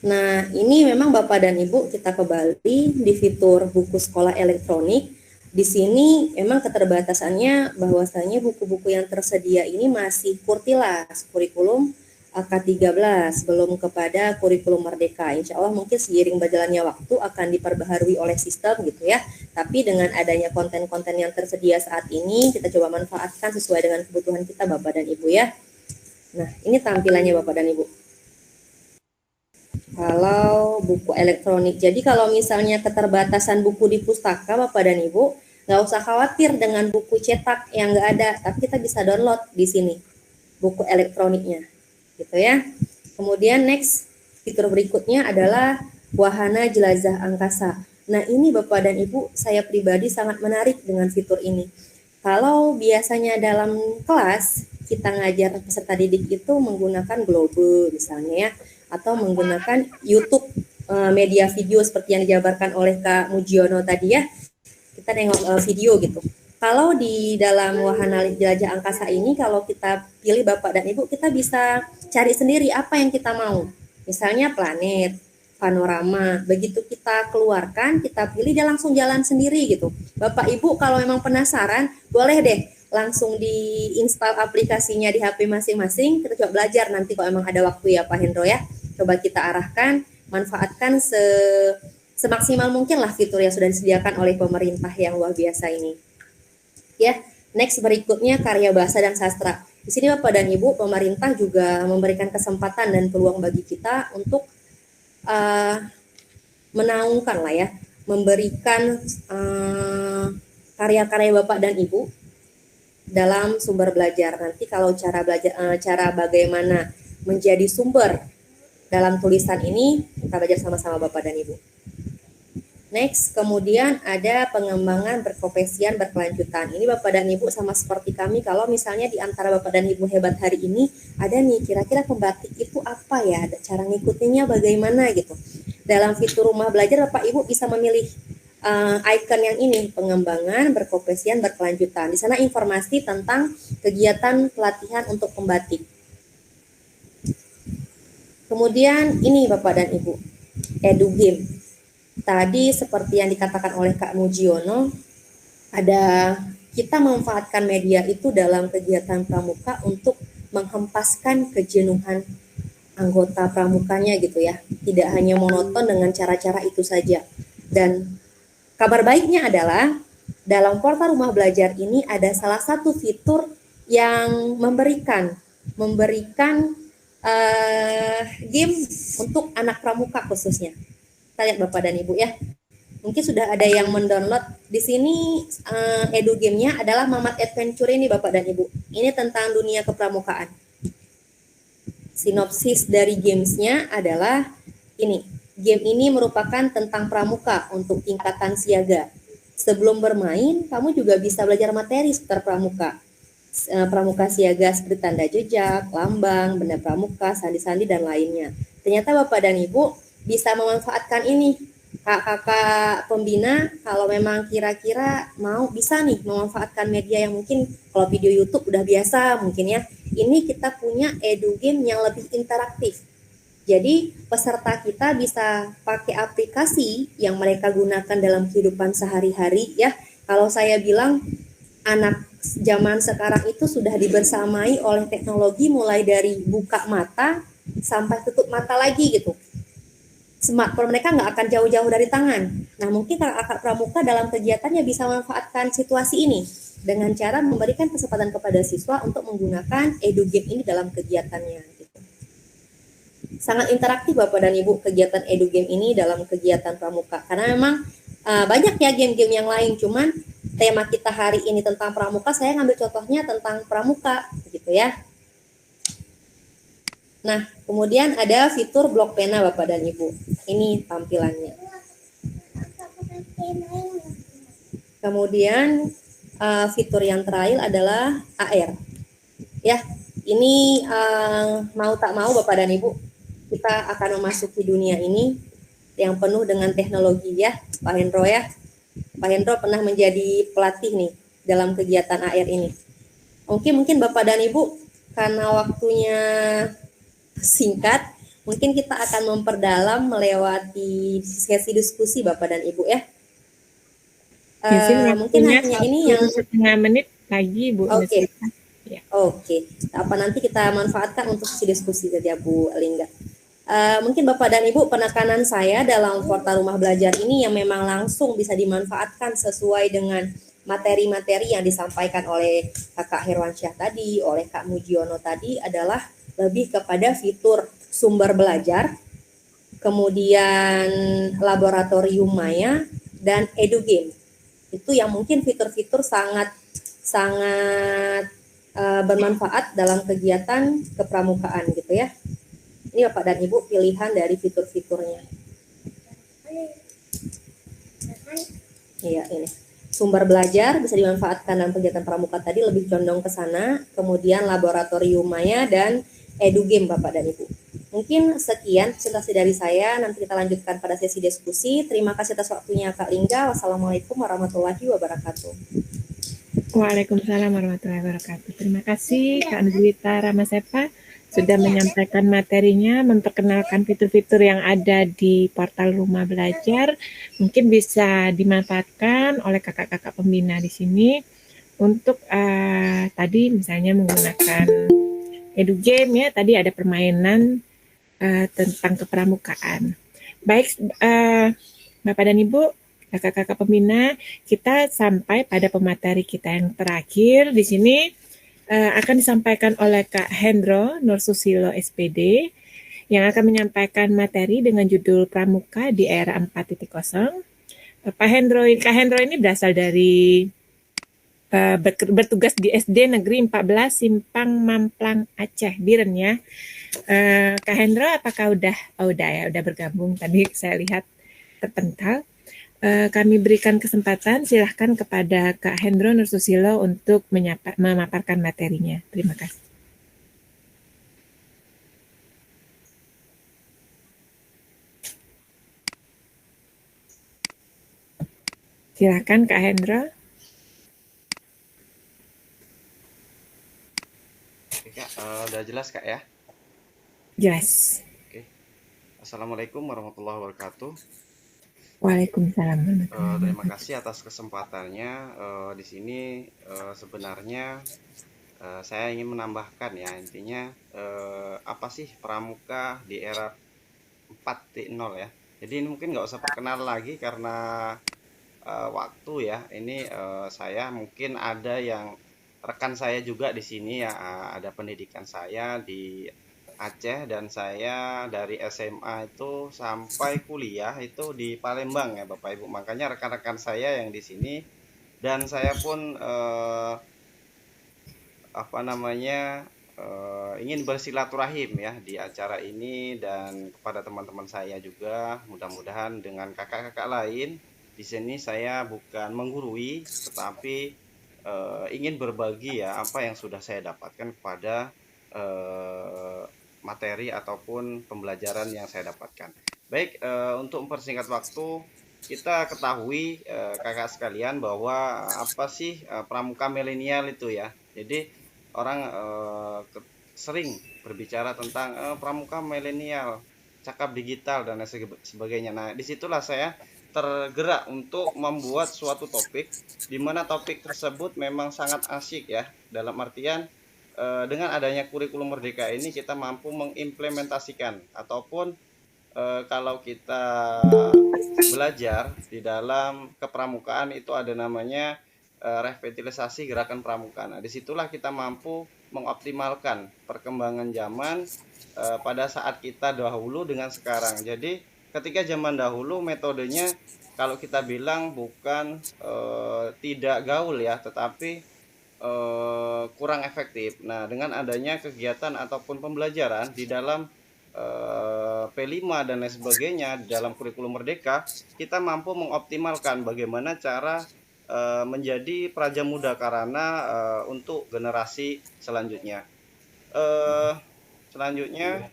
Nah, ini memang Bapak dan Ibu kita kembali di fitur buku sekolah elektronik. Di sini memang keterbatasannya bahwasanya buku-buku yang tersedia ini masih Kurtilas, kurikulum K13, belum kepada kurikulum Merdeka. Insya Allah mungkin seiring berjalannya waktu akan diperbaharui oleh sistem gitu ya. Tapi dengan adanya konten-konten yang tersedia saat ini, kita coba manfaatkan sesuai dengan kebutuhan kita Bapak dan Ibu ya. Nah, ini tampilannya Bapak dan Ibu. Kalau buku elektronik, jadi kalau misalnya keterbatasan buku di pustaka Bapak dan Ibu, nggak usah khawatir dengan buku cetak yang nggak ada, tapi kita bisa download di sini buku elektroniknya, gitu ya. Kemudian next fitur berikutnya adalah wahana jelajah angkasa. Nah, ini Bapak dan Ibu, saya pribadi sangat menarik dengan fitur ini. Kalau biasanya dalam kelas kita ngajar peserta didik itu menggunakan Globe misalnya ya, atau menggunakan YouTube, media video seperti yang dijabarkan oleh Kak Mujiono tadi ya, kita nengok video gitu. Kalau di dalam wahana jelajah angkasa ini, kalau kita pilih Bapak dan Ibu, kita bisa cari sendiri apa yang kita mau. Misalnya planet, panorama, begitu kita keluarkan, kita pilih, dia langsung jalan sendiri gitu. Bapak Ibu kalau memang penasaran, boleh deh langsung diinstal aplikasinya di HP masing-masing, kita coba belajar nanti kalau memang ada waktu ya Pak Hendro ya. Coba kita arahkan, manfaatkan semaksimal mungkin lah fitur yang sudah disediakan oleh pemerintah yang luar biasa ini. Ya, next berikutnya karya bahasa dan sastra. Di sini Bapak dan Ibu, pemerintah juga memberikan kesempatan dan peluang bagi kita untuk menaungkan lah ya, memberikan karya-karya Bapak dan Ibu dalam sumber belajar. Nanti kalau cara belajar, cara bagaimana menjadi sumber dalam tulisan ini, kita belajar sama-sama Bapak dan Ibu. Next, kemudian ada pengembangan berprofesian berkelanjutan. Ini Bapak dan Ibu sama seperti kami, kalau misalnya di antara Bapak dan Ibu hebat hari ini, ada nih kira-kira pembatik itu apa ya, ada cara ngikutinnya bagaimana gitu. Dalam fitur rumah belajar Bapak Ibu bisa memilih icon yang ini, pengembangan berprofesian berkelanjutan. Di sana informasi tentang kegiatan pelatihan untuk pembatik. Kemudian ini Bapak dan Ibu, EduGame. Tadi seperti yang dikatakan oleh Kak Mujiono, ada kita memanfaatkan media itu dalam kegiatan pramuka untuk menghempaskan kejenuhan anggota pramukanya gitu ya. Tidak hanya monoton dengan cara-cara itu saja. Dan kabar baiknya adalah dalam portal rumah belajar ini ada salah satu fitur yang memberikan game untuk anak pramuka khususnya. Kita lihat Bapak dan Ibu ya. Mungkin sudah ada yang mendownload. Di sini edu game-nya adalah Mamat Adventure ini Bapak dan Ibu. Ini tentang dunia kepramukaan. Sinopsis dari games-nya adalah ini. Game ini merupakan tentang pramuka untuk tingkatan siaga. Sebelum bermain, kamu juga bisa belajar materi seputar pramuka. Pramuka siaga seperti tanda jejak, lambang, benda pramuka, sandi-sandi, dan lainnya. Ternyata Bapak dan Ibu bisa memanfaatkan ini. Kakak pembina kalau memang kira-kira mau bisa nih memanfaatkan media yang mungkin kalau video YouTube udah biasa mungkin ya. Ini kita punya edu game yang lebih interaktif. Jadi peserta kita bisa pakai aplikasi yang mereka gunakan dalam kehidupan sehari-hari ya. Kalau saya bilang anak zaman sekarang itu sudah dibersamai oleh teknologi mulai dari buka mata sampai tutup mata lagi gitu. Smartphone mereka nggak akan jauh-jauh dari tangan. Nah, mungkin kakak pramuka dalam kegiatannya bisa memanfaatkan situasi ini dengan cara memberikan kesempatan kepada siswa untuk menggunakan edu game ini dalam kegiatannya. Gitu. Sangat interaktif Bapak dan Ibu kegiatan edu game ini dalam kegiatan pramuka. Karena memang banyak ya game-game yang lain, cuman tema kita hari ini tentang pramuka, saya ngambil contohnya tentang pramuka, gitu ya. Nah, kemudian ada fitur blok pena Bapak dan Ibu. Ini tampilannya. Kemudian fitur yang terakhir adalah AR. Ya, ini mau tak mau Bapak dan Ibu, kita akan memasuki dunia ini yang penuh dengan teknologi ya, Pak Hendro ya. Pak Hendro pernah menjadi pelatih nih dalam kegiatan AR ini. Mungkin Bapak dan Ibu karena waktunya singkat, mungkin kita akan memperdalam melewati sesi diskusi Bapak dan Ibu ya. Mungkin hanya ini yang setengah menit lagi Bu. Oke. Ya. Oke. Apa nanti kita manfaatkan untuk sesi diskusi saja Bu Lingga. Mungkin Bapak dan Ibu penekanan saya dalam portal rumah belajar ini yang memang langsung bisa dimanfaatkan sesuai dengan materi-materi yang disampaikan oleh Kakak Herwansyah tadi, oleh Kak Mujiono tadi adalah lebih kepada fitur sumber belajar, kemudian laboratorium maya, dan edu game. Itu yang mungkin fitur-fitur sangat bermanfaat dalam kegiatan kepramukaan gitu ya. Ini Bapak dan Ibu pilihan dari fitur-fiturnya. Iya, ini. Sumber belajar bisa dimanfaatkan dalam kegiatan pramuka tadi lebih condong ke sana, kemudian laboratorium maya dan edugame Bapak dan Ibu. Mungkin sekian presentasi dari saya, nanti kita lanjutkan pada sesi diskusi. Terima kasih atas waktunya Kak Lingga. Wassalamualaikum warahmatullahi wabarakatuh. Waalaikumsalam warahmatullahi wabarakatuh. Terima kasih Kak Nurita Ramasepa sudah menyampaikan materinya, memperkenalkan fitur-fitur yang ada di portal Rumah Belajar. Mungkin bisa dimanfaatkan oleh kakak-kakak pembina di sini untuk tadi misalnya menggunakan edugame ya, tadi ada permainan tentang kepramukaan. Baik, Bapak dan Ibu, kakak-kakak pembina, kita sampai pada pemateri kita yang terakhir di sini. Akan disampaikan oleh Kak Hendro Nursusilo SPD yang akan menyampaikan materi dengan judul Pramuka di Era 4.0. Kak Hendro ini berasal dari bertugas di SD Negeri 14 Simpang Mamplang Aceh Biren ya. Kak Hendro apakah udah bergabung? Tadi saya lihat terpental. Kami berikan kesempatan, silahkan kepada Kak Hendro Nursusilo untuk memaparkan materinya. Terima kasih. Silahkan Kak Hendro. Oke Kak, udah jelas Kak ya? Jelas. Oke. Assalamualaikum warahmatullahi wabarakatuh. Waalaikumsalam warahmatullahi Terima wabarakatuh. kasih atas kesempatannya. Di sini sebenarnya saya ingin menambahkan ya, intinya apa sih pramuka di era 4.0 ya. Jadi ini mungkin nggak usah perkenalan lagi karena waktu ya. Ini saya mungkin ada yang rekan saya juga di sini ya, ada pendidikan saya di Aceh dan saya dari SMA itu sampai kuliah itu di Palembang ya Bapak Ibu. Makanya rekan-rekan saya yang di sini dan saya pun ingin bersilaturahim ya di acara ini dan kepada teman-teman saya juga. Mudah-mudahan dengan kakak-kakak lain di sini saya bukan menggurui tetapi ingin berbagi ya apa yang sudah saya dapatkan kepada materi ataupun pembelajaran yang saya dapatkan. Baik, untuk mempersingkat waktu, kita ketahui kakak sekalian bahwa apa sih pramuka milenial itu ya. Jadi orang sering berbicara tentang pramuka milenial, cakap digital dan lain sebagainya. Nah, disitulah saya tergerak untuk membuat suatu topik di mana topik tersebut memang sangat asyik ya, dalam artian dengan adanya kurikulum merdeka ini kita mampu mengimplementasikan ataupun kalau kita belajar di dalam kepramukaan itu ada namanya revitalisasi gerakan pramuka. Nah, disitulah kita mampu mengoptimalkan perkembangan zaman pada saat kita dahulu dengan sekarang. Jadi ketika zaman dahulu metodenya kalau kita bilang bukan tidak gaul ya, tetapi kurang efektif. Nah, dengan adanya kegiatan ataupun pembelajaran di dalam P5 dan lain sebagainya di dalam kurikulum merdeka, kita mampu mengoptimalkan bagaimana cara menjadi praja muda karana untuk generasi selanjutnya. Selanjutnya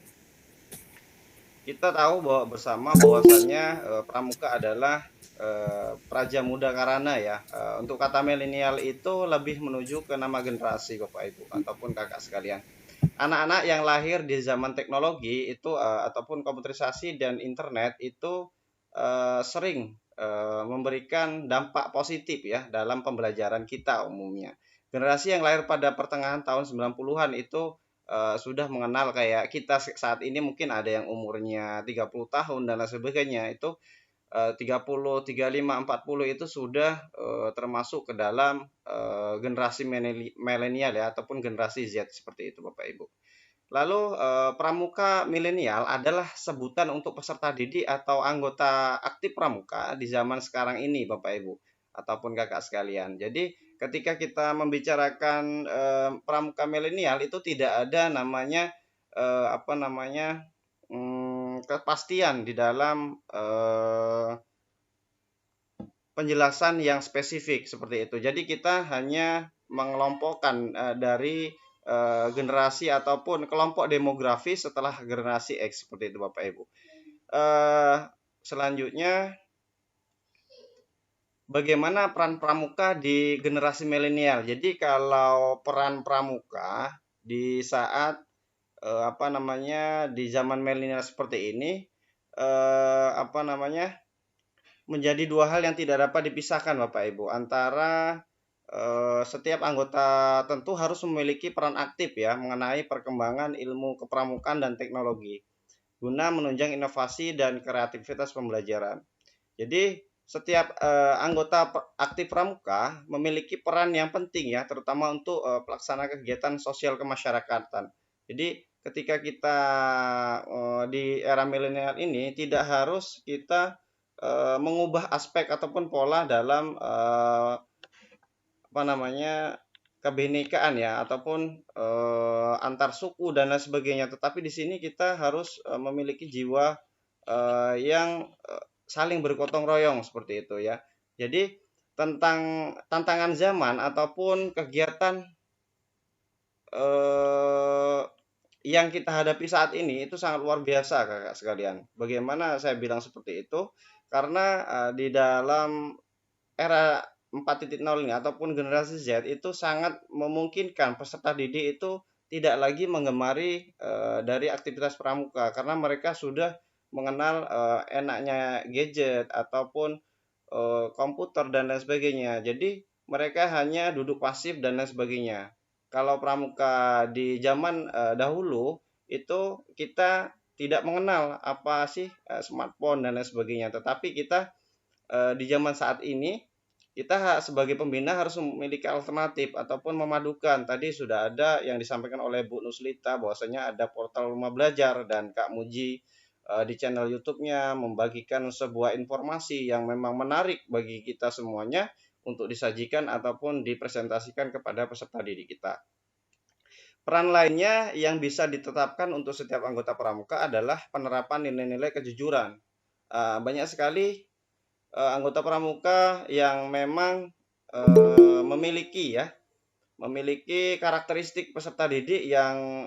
kita tahu bahwa bersama bahwasannya pramuka adalah praja muda karana ya. Untuk kata milenial itu lebih menuju ke nama generasi Bapak Ibu ataupun kakak sekalian. Anak-anak yang lahir di zaman teknologi itu ataupun komputerisasi dan internet itu sering memberikan dampak positif ya dalam pembelajaran kita umumnya. Generasi yang lahir pada pertengahan tahun 90-an itu sudah mengenal kayak kita saat ini mungkin ada yang umurnya 30 tahun dan lain sebagainya itu 30, 35, 40 itu sudah termasuk ke dalam generasi milenial ya ataupun generasi Z seperti itu Bapak Ibu. Lalu pramuka milenial adalah sebutan untuk peserta didik atau anggota aktif pramuka di zaman sekarang ini Bapak Ibu ataupun kakak sekalian. Jadi ketika kita membicarakan pramuka milenial itu tidak ada namanya kepastian di dalam penjelasan yang spesifik seperti itu. Jadi kita hanya mengelompokkan dari generasi ataupun kelompok demografis setelah generasi X seperti itu Bapak Ibu. Selanjutnya, bagaimana peran pramuka di generasi milenial? Jadi kalau peran pramuka di saat di zaman milenial seperti ini menjadi dua hal yang tidak dapat dipisahkan Bapak Ibu, antara setiap anggota tentu harus memiliki peran aktif ya mengenai perkembangan ilmu kepramukaan dan teknologi guna menunjang inovasi dan kreativitas pembelajaran. Jadi setiap anggota aktif pramuka memiliki peran yang penting ya, terutama untuk pelaksana kegiatan sosial kemasyarakatan. Jadi ketika kita di era milenial ini tidak harus kita mengubah aspek ataupun pola dalam kebinekaan ya ataupun antar suku dan lain sebagainya. Tetapi di sini kita harus memiliki jiwa yang saling bergotong royong seperti itu ya. Jadi tentang tantangan zaman ataupun kegiatan yang kita hadapi saat ini itu sangat luar biasa kakak sekalian. Bagaimana saya bilang seperti itu? Karena di dalam era 4.0 ini ataupun generasi Z itu sangat memungkinkan peserta didik itu tidak lagi menggemari dari aktivitas pramuka karena mereka sudah mengenal enaknya gadget ataupun komputer dan lain sebagainya. Jadi mereka hanya duduk pasif dan lain sebagainya. Kalau pramuka di zaman dahulu itu kita tidak mengenal apa sih smartphone dan lain sebagainya. Tetapi kita di zaman saat ini kita sebagai pembina harus memiliki alternatif ataupun memadukan. Tadi sudah ada yang disampaikan oleh Bu Nuslita bahwasanya ada portal Rumah Belajar dan Kak Muji di channel YouTube-nya membagikan sebuah informasi yang memang menarik bagi kita semuanya untuk disajikan ataupun dipresentasikan kepada peserta didik kita. Peran lainnya yang bisa ditetapkan untuk setiap anggota pramuka adalah penerapan nilai-nilai kejujuran. Banyak sekali anggota pramuka yang memang memiliki karakteristik peserta didik yang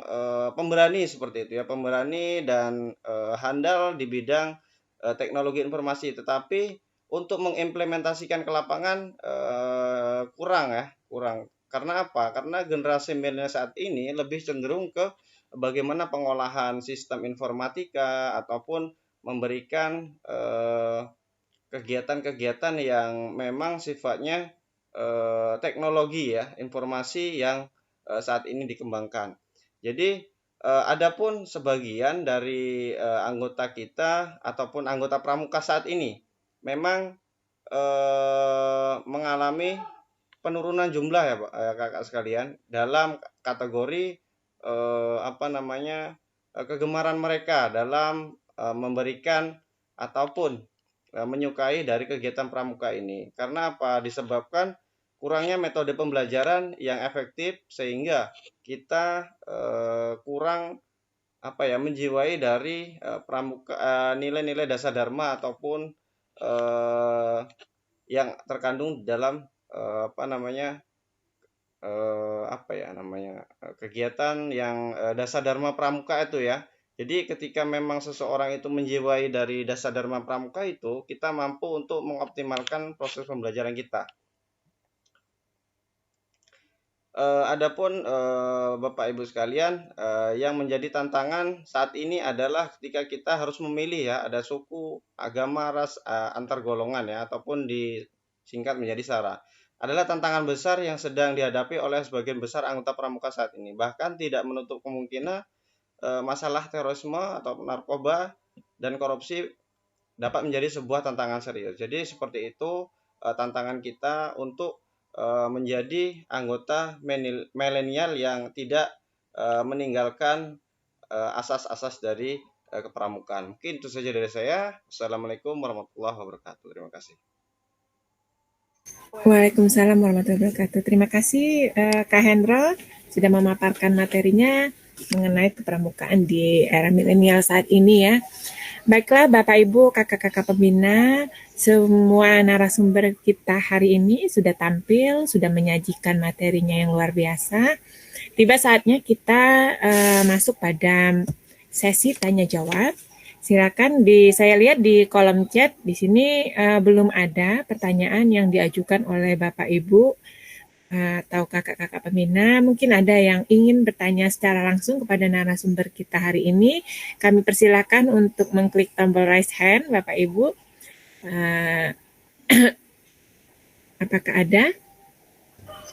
pemberani seperti itu ya, pemberani dan handal di bidang teknologi informasi. Tetapi untuk mengimplementasikan ke lapangan kurang. Karena apa? Karena generasi milenial saat ini lebih cenderung ke bagaimana pengolahan sistem informatika ataupun memberikan kegiatan-kegiatan yang memang sifatnya teknologi ya, informasi yang saat ini dikembangkan. Jadi adapun sebagian dari anggota kita ataupun anggota pramuka saat ini memang mengalami penurunan jumlah ya Pak, kakak sekalian dalam kategori kegemaran mereka dalam memberikan ataupun menyukai dari kegiatan pramuka ini. Karena apa? Disebabkan kurangnya metode pembelajaran yang efektif sehingga kita kurang menjiwai dari pramuka nilai-nilai dasar dharma ataupun yang terkandung dalam kegiatan yang dasar dharma pramuka itu ya. Jadi ketika memang seseorang itu menjiwai dari dasar dharma pramuka itu, kita mampu untuk mengoptimalkan proses pembelajaran kita. Adapun Bapak Ibu sekalian, yang menjadi tantangan saat ini adalah ketika kita harus memilih ya, ada suku, agama, ras, antar golongan ya, ataupun disingkat menjadi SARA. Adalah tantangan besar yang sedang dihadapi oleh sebagian besar anggota pramuka saat ini. Bahkan tidak menutup kemungkinan masalah terorisme atau narkoba dan korupsi dapat menjadi sebuah tantangan serius. Jadi seperti itu tantangan kita untuk menjadi anggota milenial yang tidak meninggalkan asas-asas dari kepramukaan. Mungkin itu saja dari saya. Assalamualaikum warahmatullahi wabarakatuh. Terima kasih. Waalaikumsalam warahmatullahi wabarakatuh. Terima kasih Kak Hendro sudah memaparkan materinya. mengenai kepramukaan di era milenial saat ini ya. Baiklah Bapak Ibu, kakak-kakak pembina, semua narasumber kita hari ini sudah tampil, sudah menyajikan materinya yang luar biasa. Tiba saatnya kita masuk pada sesi tanya jawab. Silakan saya lihat di kolom chat di sini belum ada pertanyaan yang diajukan oleh Bapak Ibu atau kakak-kakak pembina. Mungkin ada yang ingin bertanya secara langsung kepada narasumber kita hari ini. Kami persilakan untuk mengklik tombol raise hand Bapak Ibu. Apakah ada?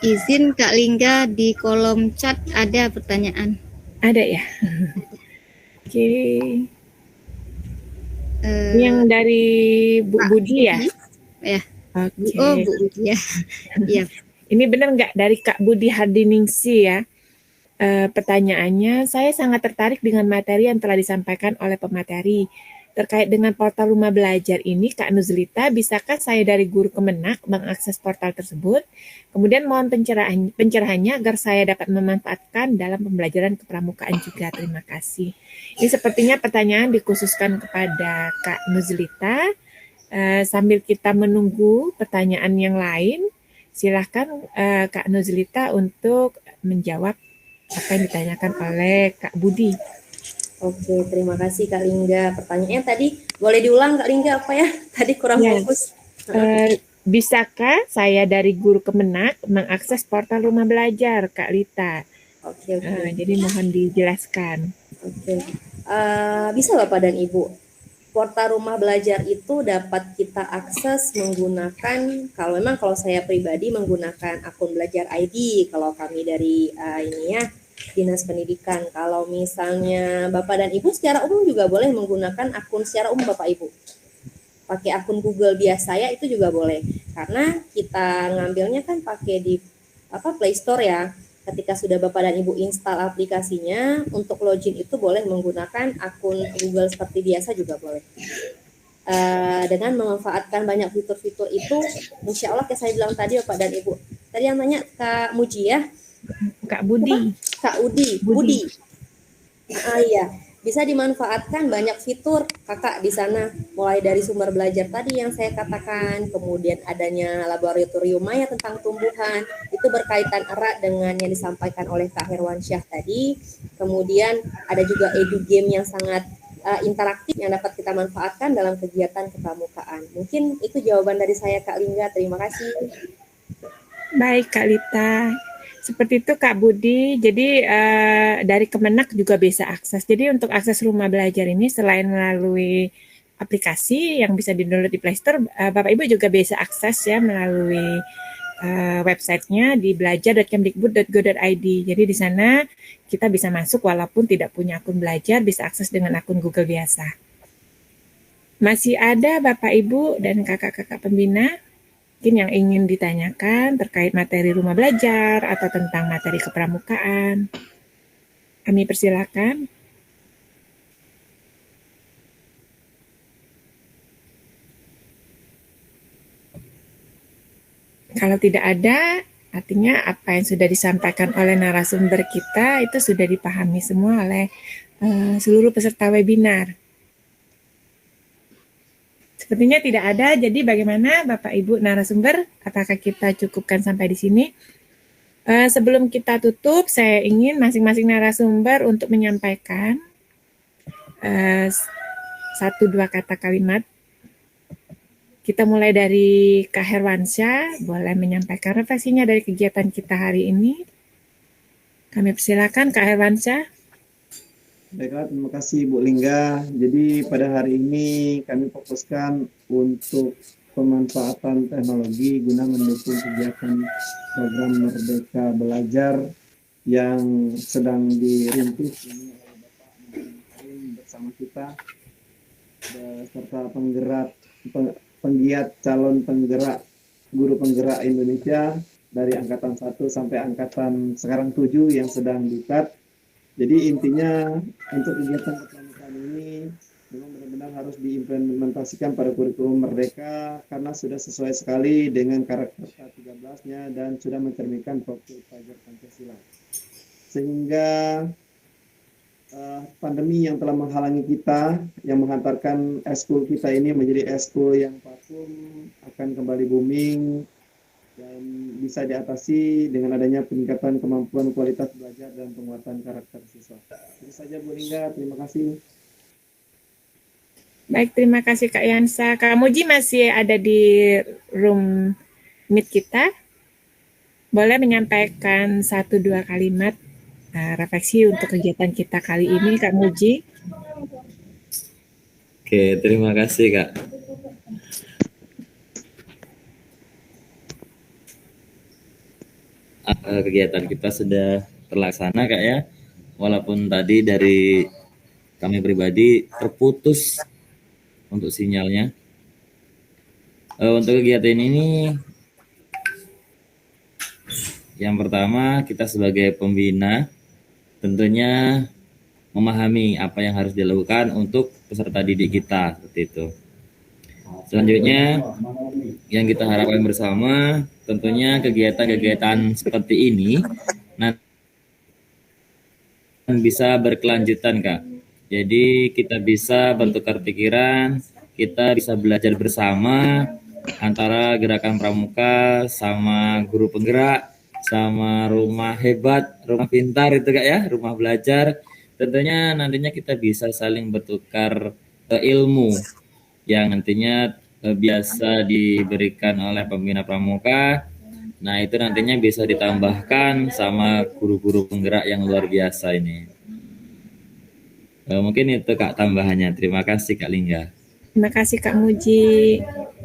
Izin Kak Lingga, di kolom chat ada pertanyaan. Ada ya? Oke. Yang dari Bu Budi ya? Ya. Oke. Oh, Bu Budi ya. Iya. Ini benar nggak dari Kak Budi Hardiningsi ya? Pertanyaannya, saya sangat tertarik dengan materi yang telah disampaikan oleh pemateri. Terkait dengan portal rumah belajar ini, Kak Nuzlita, bisakah saya dari guru Kemenak mengakses portal tersebut? Kemudian mohon pencerahannya agar saya dapat memanfaatkan dalam pembelajaran kepramukaan juga. Terima kasih. Ini sepertinya pertanyaan dikhususkan kepada Kak Nuzlita. Sambil kita menunggu pertanyaan yang lain, silahkan Kak Nuzlita untuk menjawab apa yang ditanyakan oleh Kak Budi. Oke, terima kasih Kak Lingga. Pertanyaannya tadi boleh diulang Kak Lingga apa ya? Tadi kurang fokus. Bisakah saya dari guru Kemenak mengakses portal rumah belajar, Kak Lita? Oke. Jadi mohon dijelaskan. Oke. Bisa Bapak dan Ibu. Portal rumah belajar itu dapat kita akses menggunakan, kalau saya pribadi menggunakan akun belajar ID, kalau kami dari Dinas Pendidikan. Kalau misalnya Bapak dan Ibu secara umum juga boleh menggunakan akun secara umum Bapak Ibu. Pakai akun Google biasa ya, itu juga boleh. Karena kita ngambilnya kan pakai di Play Store ya. Ketika sudah Bapak dan Ibu install aplikasinya, untuk login itu boleh menggunakan akun Google seperti biasa juga boleh. Dengan memanfaatkan banyak fitur-fitur itu, insya Allah kayak saya bilang tadi Bapak dan Ibu. Tadi yang tanya Kak Muji ya? Kak Budi. Kak Budi. Iya, bisa dimanfaatkan banyak fitur Kakak di sana, mulai dari sumber belajar tadi yang saya katakan, kemudian adanya laboratorium maya tentang tumbuhan, itu berkaitan erat dengan yang disampaikan oleh Kak Herwansyah tadi. Kemudian ada juga edu game yang sangat interaktif yang dapat kita manfaatkan dalam kegiatan kepramukaan. Mungkin itu jawaban dari saya Kak Lingga, terima kasih. Baik Kak Lita. Seperti itu Kak Budi, jadi dari Kemenak juga bisa akses. Jadi untuk akses rumah belajar ini selain melalui aplikasi yang bisa di-download di Play Store, Bapak Ibu juga bisa akses ya melalui websitenya di belajar.kemdikbud.go.id. Jadi di sana kita bisa masuk walaupun tidak punya akun belajar, bisa akses dengan akun Google biasa. Masih ada Bapak Ibu dan kakak-kakak pembina mungkin yang ingin ditanyakan terkait materi rumah belajar atau tentang materi kepramukaan. Kami persilakan. Kalau tidak ada, artinya apa yang sudah disampaikan oleh narasumber kita itu sudah dipahami semua oleh seluruh peserta webinar. Sepertinya tidak ada, jadi bagaimana Bapak Ibu narasumber? Apakah kita cukupkan sampai di sini? Sebelum kita tutup, saya ingin masing-masing narasumber untuk menyampaikan 1-2 kata kalimat. Kita mulai dari Kak Herwansyah, boleh menyampaikan refleksinya dari kegiatan kita hari ini. Kami persilakan Kak Herwansyah. Baiklah, terima kasih Bu Lingga. Jadi pada hari ini kami fokuskan untuk pemanfaatan teknologi guna mendukung kegiatan program Merdeka Belajar yang sedang dirintis ini oleh Bapak Menteri bersama kita serta penggiat calon penggerak guru penggerak Indonesia dari angkatan 1 sampai angkatan sekarang 7 yang sedang dikat. Jadi intinya untuk kegiatan kepramukaan ini memang benar-benar harus diimplementasikan pada kurikulum Merdeka karena sudah sesuai sekali dengan karakter K13-nya dan sudah mencerminkan profil pelajar Pancasila. Sehingga pandemi yang telah menghalangi kita, yang menghantarkan eskul kita ini menjadi eskul yang vakum, akan kembali booming, dan bisa diatasi dengan adanya peningkatan kemampuan kualitas belajar dan penguatan karakter siswa. Itu saja Bu Lingga, terima kasih. Baik, terima kasih Kak Yansa. Kak Muji masih ada di room meet kita. Boleh menyampaikan 1-2 kalimat refleksi untuk kegiatan kita kali ini, Kak Muji. Oke, terima kasih Kak. Kegiatan kita sudah terlaksana Kak ya. Walaupun tadi dari kami pribadi terputus untuk sinyalnya. Untuk kegiatan ini, yang pertama kita sebagai pembina tentunya memahami apa yang harus dilakukan untuk peserta didik kita, seperti itu. Selanjutnya yang kita harapkan bersama tentunya kegiatan-kegiatan seperti ini nanti bisa berkelanjutan Kak. Jadi kita bisa bertukar pikiran, kita bisa belajar bersama antara gerakan pramuka sama guru penggerak sama rumah hebat, rumah pintar itu Kak ya, rumah belajar. Tentunya nantinya kita bisa saling bertukar ilmu yang nantinya biasa diberikan oleh pembina pramuka. Nah, itu nantinya bisa ditambahkan sama guru-guru penggerak yang luar biasa ini. Mungkin itu Kak tambahannya. Terima kasih Kak Lingga. Terima kasih Kak Muji.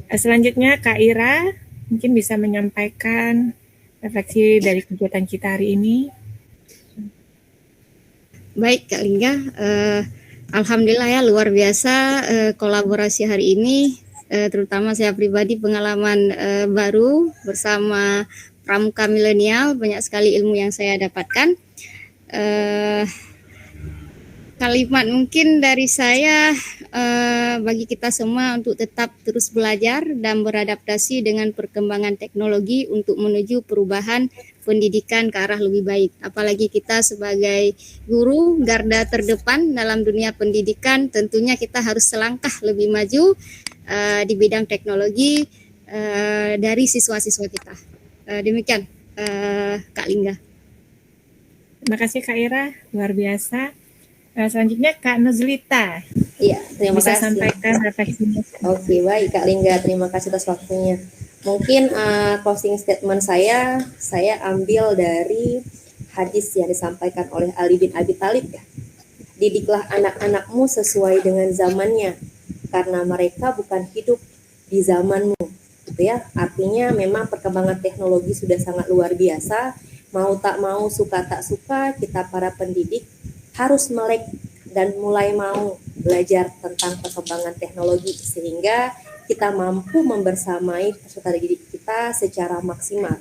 Selanjutnya Kak Ira mungkin bisa menyampaikan refleksi dari kegiatan kita hari ini. Baik Kak Lingga, alhamdulillah ya luar biasa kolaborasi hari ini, terutama saya pribadi pengalaman baru bersama Pramuka Milenial, banyak sekali ilmu yang saya dapatkan. Kalimat mungkin dari saya bagi kita semua untuk tetap terus belajar dan beradaptasi dengan perkembangan teknologi untuk menuju perubahan pendidikan ke arah lebih baik. Apalagi kita sebagai guru garda terdepan dalam dunia pendidikan, tentunya kita harus selangkah lebih maju di bidang teknologi dari siswa-siswa kita. Demikian Kak Lingga. Terima kasih Kak Ira, luar biasa. Selanjutnya Kak Nuzlita. Iya, terima Bisa kasih. sampaikan refleksinya. Oke, baik Kak Lingga, terima kasih atas waktunya. Mungkin closing statement saya ambil dari hadis yang disampaikan oleh Ali bin Abi Thalib ya. Didiklah anak-anakmu sesuai dengan zamannya, karena mereka bukan hidup di zamanmu. Gitu ya. Artinya memang perkembangan teknologi sudah sangat luar biasa. Mau tak mau, suka tak suka, kita para pendidik harus melek dan mulai mau belajar tentang perkembangan teknologi sehingga kita mampu membersamai peserta didik kita secara maksimal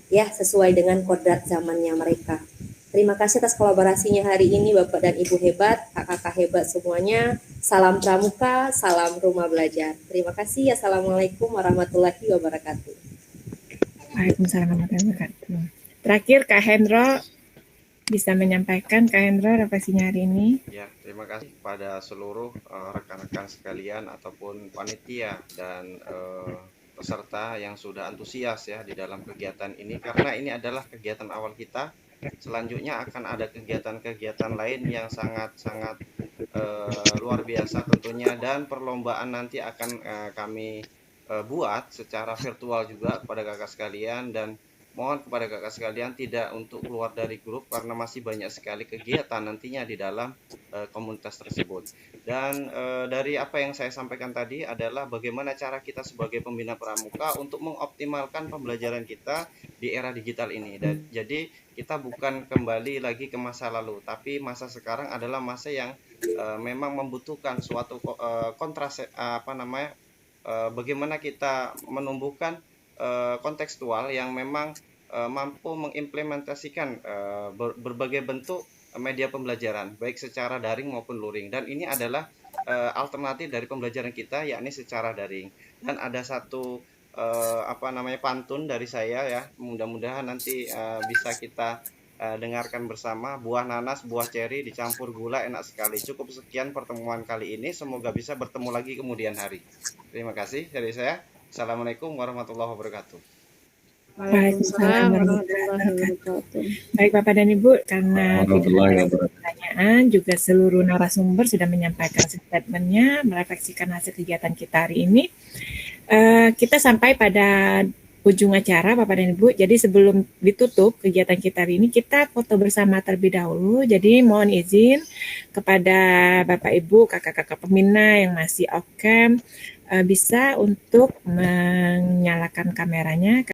ya sesuai dengan kodrat zamannya mereka. Terima kasih atas kolaborasinya hari ini Bapak dan Ibu hebat, kakak-kakak hebat semuanya. Salam pramuka, salam rumah belajar. Terima kasih. Assalamualaikum warahmatullahi wabarakatuh. Waalaikumsalam warahmatullahi wabarakatuh. Terakhir Kak Hendro, bisa menyampaikan Kak Hendro refleksinya hari ini. Ya, terima kasih pada seluruh rekan-rekan sekalian ataupun panitia dan peserta yang sudah antusias ya di dalam kegiatan ini, karena ini adalah kegiatan awal kita. Selanjutnya akan ada kegiatan-kegiatan lain yang sangat-sangat luar biasa tentunya, dan perlombaan nanti akan kami buat secara virtual juga kepada kakak sekalian, dan mohon kepada kakak sekalian tidak untuk keluar dari grup karena masih banyak sekali kegiatan nantinya di dalam komunitas tersebut. Dan dari apa yang saya sampaikan tadi adalah bagaimana cara kita sebagai pembina pramuka untuk mengoptimalkan pembelajaran kita di era digital ini. Dan jadi kita bukan kembali lagi ke masa lalu, tapi masa sekarang adalah masa yang memang membutuhkan suatu bagaimana kita menumbuhkan kontekstual yang memang mampu mengimplementasikan berbagai bentuk media pembelajaran baik secara daring maupun luring, dan ini adalah alternatif dari pembelajaran kita yakni secara daring. Dan ada satu pantun dari saya ya, mudah-mudahan nanti bisa kita dengarkan bersama. Buah nanas, buah ceri dicampur gula enak sekali. Cukup sekian pertemuan kali ini. Semoga bisa bertemu lagi kemudian hari. Terima kasih dari saya. Assalamualaikum warahmatullahi wabarakatuh. Waalaikumsalam warahmatullahi wabarakatuh. Baik Bapak dan Ibu, karena tidak ada pertanyaan, juga seluruh narasumber sudah menyampaikan statementnya, merefleksikan hasil kegiatan kita hari ini. Kita sampai pada ujung acara Bapak dan Ibu. Jadi sebelum ditutup kegiatan kita hari ini, kita foto bersama terlebih dahulu. Jadi mohon izin kepada Bapak Ibu, kakak-kakak pembina yang masih off cam, bisa untuk menyalakan kameranya.